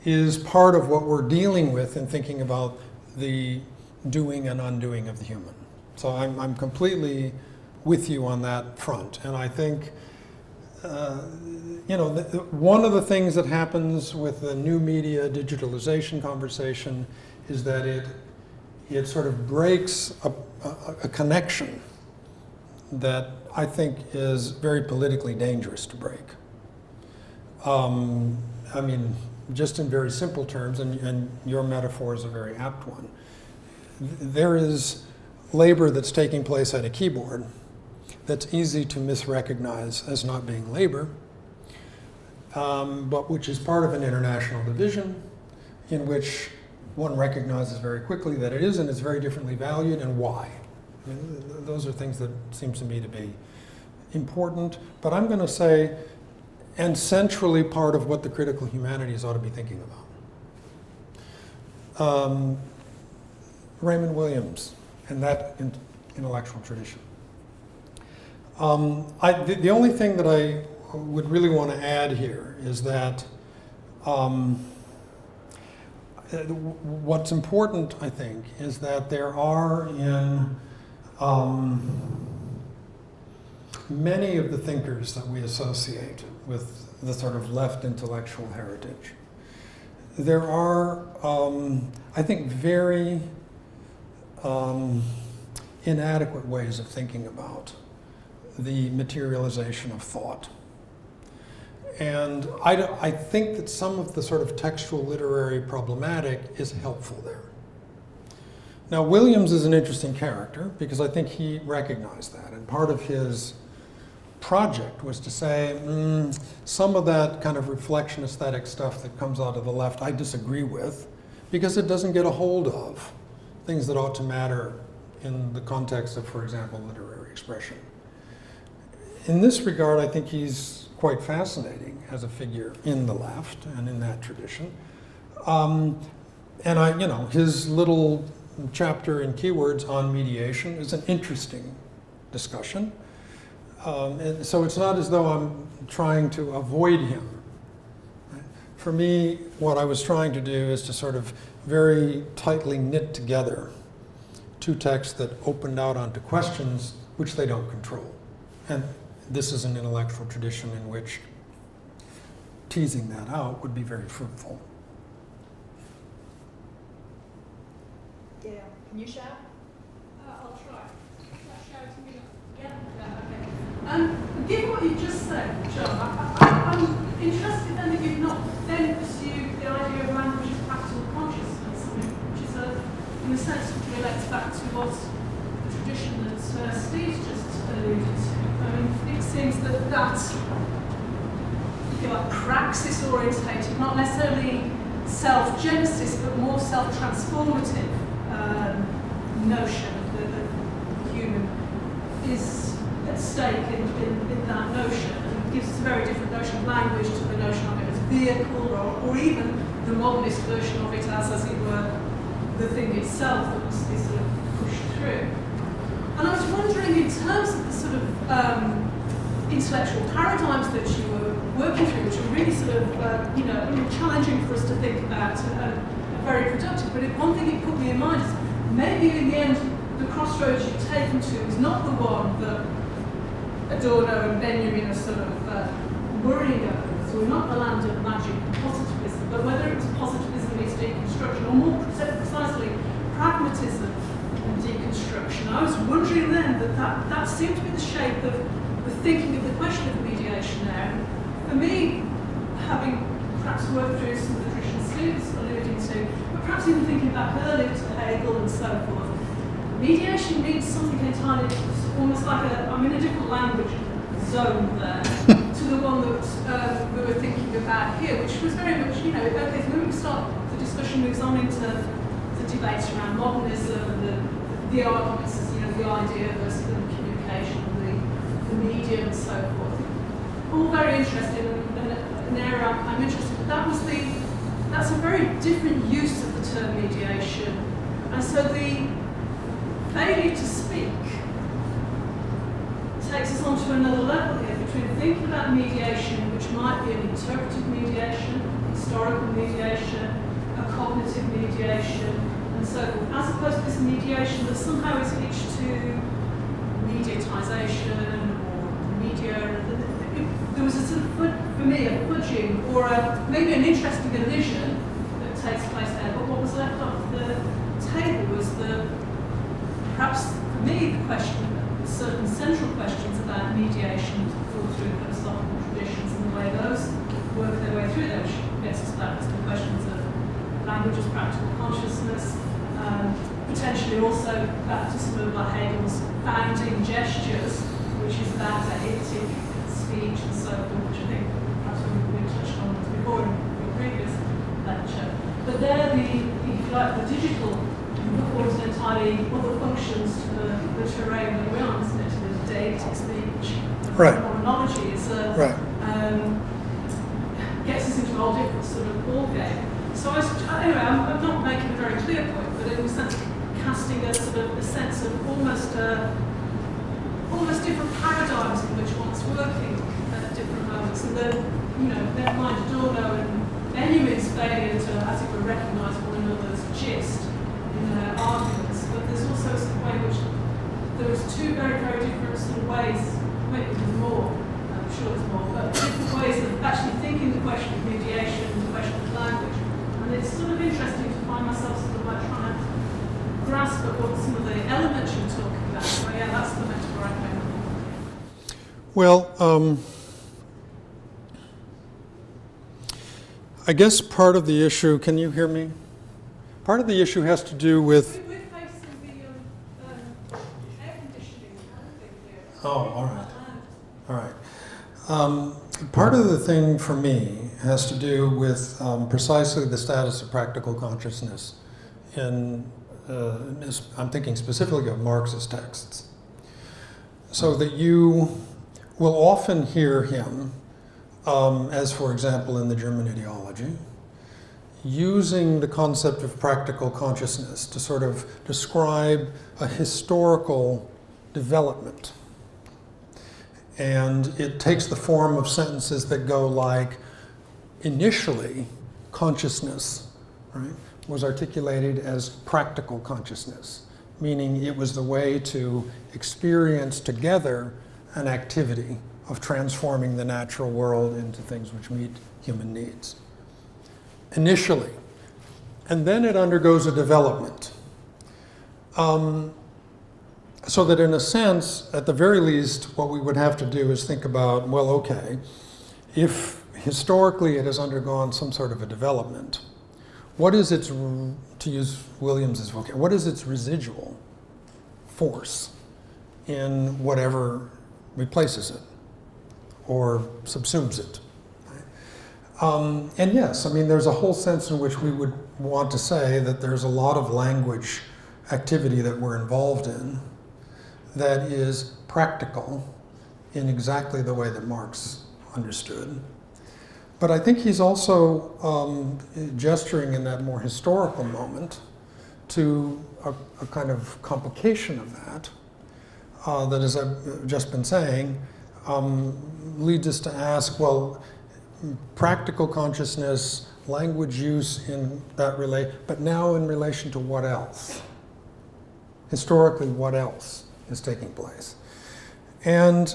is part of what we're dealing with in thinking about the doing and undoing of the human. So I'm completely with you on that front. And I think, one of the things that happens with the new media digitalization conversation is that it sort of breaks a connection that I think is very politically dangerous to break. Just in very simple terms, and your metaphor is a very apt one, there is labor that's taking place at a keyboard that's easy to misrecognize as not being labor, but which is part of an international division in which one recognizes very quickly that it is, and it's very differently valued, and why. I mean, those are things that seem to me to be important, but I'm going to say, and centrally part of what the critical humanities ought to be thinking about. Raymond Williams and that intellectual tradition. The only thing that I would really want to add here is that what's important, I think, is that there are in many of the thinkers that we associate with the sort of left intellectual heritage, there are, I think, very inadequate ways of thinking about the materialization of thought. And I think that some of the sort of textual literary problematic is helpful there. Now, Williams is an interesting character because I think he recognized that, and part of his project was to say, some of that kind of reflection aesthetic stuff that comes out of the left I disagree with because it doesn't get a hold of things that ought to matter in the context of, for example, literary expression. In this regard, I think he's quite fascinating as a figure in the left and in that tradition. And his little chapter in Keywords on mediation is an interesting discussion. And so it's not as though I'm trying to avoid him. For me, what I was trying to do is to sort of very tightly knit together two texts that opened out onto questions which they don't control. And this is an intellectual tradition in which teasing that out would be very fruitful. Yeah, can you shout? I'll try. Shout to me. Yeah, okay. Given what you've just said, John, I'm interested then that you've not then pursued the idea of language as practical consciousness, which is, in a sense, relates back to what the tradition that Steve's just alluded to. I mean, it seems that that's, if you like, praxis-orientated, not necessarily self-genesis, but more self-transformative notion that the human is at stake in that notion. And it gives us a very different notion of language to the notion of it as vehicle, or even the modernist version of it as it were, the thing itself that must be sort of pushed through. And I was wondering, in terms of the sort of intellectual paradigms that you were working through, which were really sort of, challenging for us to think about and very productive, but one thing it put me in mind is maybe in the end, the crossroads you've taken to is not the one that Adorno and Benjamin are sort of worrying over. So we're not the land of magic and positivism, but whether it was positivism is deconstruction, or more precisely, pragmatism and deconstruction. I was wondering then that seemed to be the shape of the thinking of the question of mediation there. And for me, having perhaps worked through some of the traditions Steve's alluding to, but perhaps even thinking back earlier to Hegel and so forth, mediation means something entirely, almost like I'm in a different language zone there, to the one that we were thinking about here, which was very much, okay, so when we start, the discussion moves on into the debates around modernism, the arguments, the idea versus the communication, the medium and so forth. All very interesting, and an area I'm interested in. That's a very different use of the term mediation. And so the failure to speak takes us on to another level here, between thinking about mediation, which might be an interpretive mediation, historical mediation, a cognitive mediation, and so forth, as opposed to this mediation that somehow is hitched to mediatization or media. There was a sort of, for me, a fudging or maybe an interesting illusion that takes place there, but what was left off the table was perhaps for me, the question, certain central questions about mediation fall through philosophical traditions and the way those work their way through there, which gets us back to the questions of language as practical consciousness, potentially also back to some of Hegel's founding gestures, which is that ahitic speech and so forth, which I think perhaps we touched on before in your previous lecture. But there, if you like, the digital performs entirely other functions to the terrain that we're on, isn't it? To the deictic speech. Right. Monology is Right. Gets us into a whole different sort of ball game. So anyway, I'm not making a very clear point, but in a sense, casting a sort of a sense of almost different paradigms in which one's working at different moments, and then never mind Adorno and Benjamin's failure to, as it were, recognise one another's gist in their arguments. But there's also some way in which there's two very, very different sort of ways, maybe there's more, I'm sure there's more, but different ways of actually thinking the question of mediation and the question of language. And it's sort of interesting to find myself sort of like trying to grasp at what some of the elements you're talking about. So yeah, that's the metaphor I came up with. Well, I guess part of the issue, can you hear me? Part of the issue has to do with... We're facing the air conditioning thing here. Oh, all right. All right. Part of the thing for me has to do with precisely the status of practical consciousness in, I'm thinking specifically of Marx's texts. So that you will often hear him, as for example in the German ideology, using the concept of practical consciousness to sort of describe a historical development. And it takes the form of sentences that go like, initially, consciousness, right, was articulated as practical consciousness, meaning it was the way to experience together an activity of transforming the natural world into things which meet human needs. Initially. And then it undergoes a development. So that in a sense, at the very least, what we would have to do is think about, well, okay, if historically it has undergone some sort of a development, what is its, to use Williams's vocabulary, what is its residual force in whatever replaces it or subsumes it? And yes, I mean, there's a whole sense in which we would want to say that there's a lot of language activity that we're involved in that is practical in exactly the way that Marx understood. But I think he's also gesturing in that more historical moment to a kind of complication of that, that, as I've just been saying, leads us to ask, well, practical consciousness, language use in that but now in relation to what else? Historically, what else is taking place? And,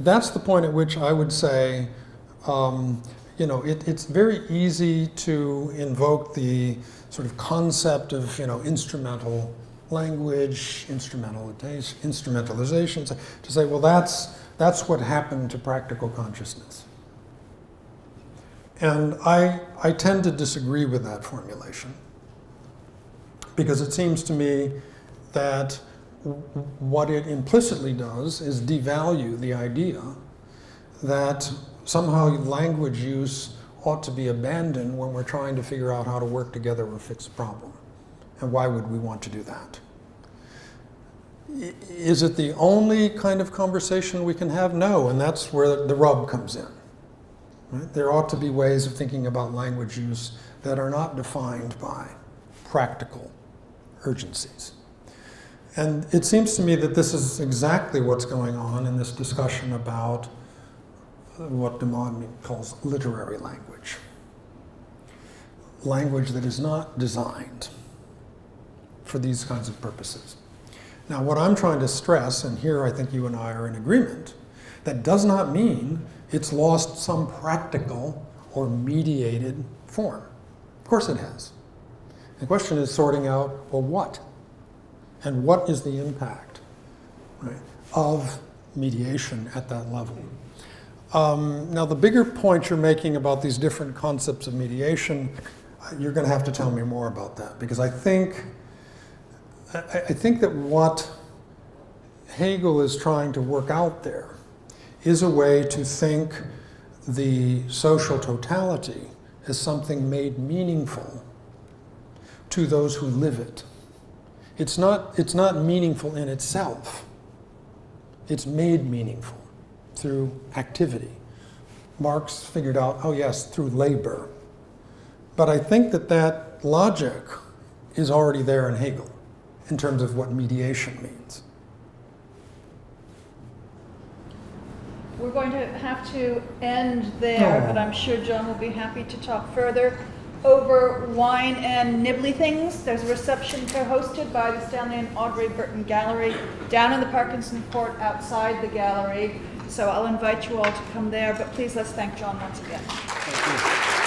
that's the point at which I would say, it's very easy to invoke the sort of concept of, instrumental language, instrumentalizations, to say, well, that's what happened to practical consciousness. And I tend to disagree with that formulation, because it seems to me that what it implicitly does is devalue the idea that somehow language use ought to be abandoned when we're trying to figure out how to work together or fix a problem. And why would we want to do that? Is it the only kind of conversation we can have? No, and that's where the rub comes in. Right? There ought to be ways of thinking about language use that are not defined by practical urgencies. And it seems to me that this is exactly what's going on in this discussion about what de Man calls literary language. Language that is not designed for these kinds of purposes. Now, what I'm trying to stress, and here I think you and I are in agreement, that does not mean it's lost some practical or mediated form. Of course it has. The question is sorting out, well, what? And what is the impact, right, of mediation at that level? Now, the bigger point you're making about these different concepts of mediation, you're going to have to tell me more about that, because I think I think that what Hegel is trying to work out there is a way to think the social totality as something made meaningful to those who live it. It's not meaningful in itself. It's made meaningful through activity. Marx figured out, oh yes, through labor. But I think that that logic is already there in Hegel in terms of what mediation means. We're going to have to end there, Oh. but I'm sure John will be happy to talk further over wine and nibbly things. There's a reception co-hosted by the Stanley and Aubrey Burton Gallery down in the Parkinson Court outside the gallery. So I'll invite you all to come there, but please let's thank John once again. Thank you.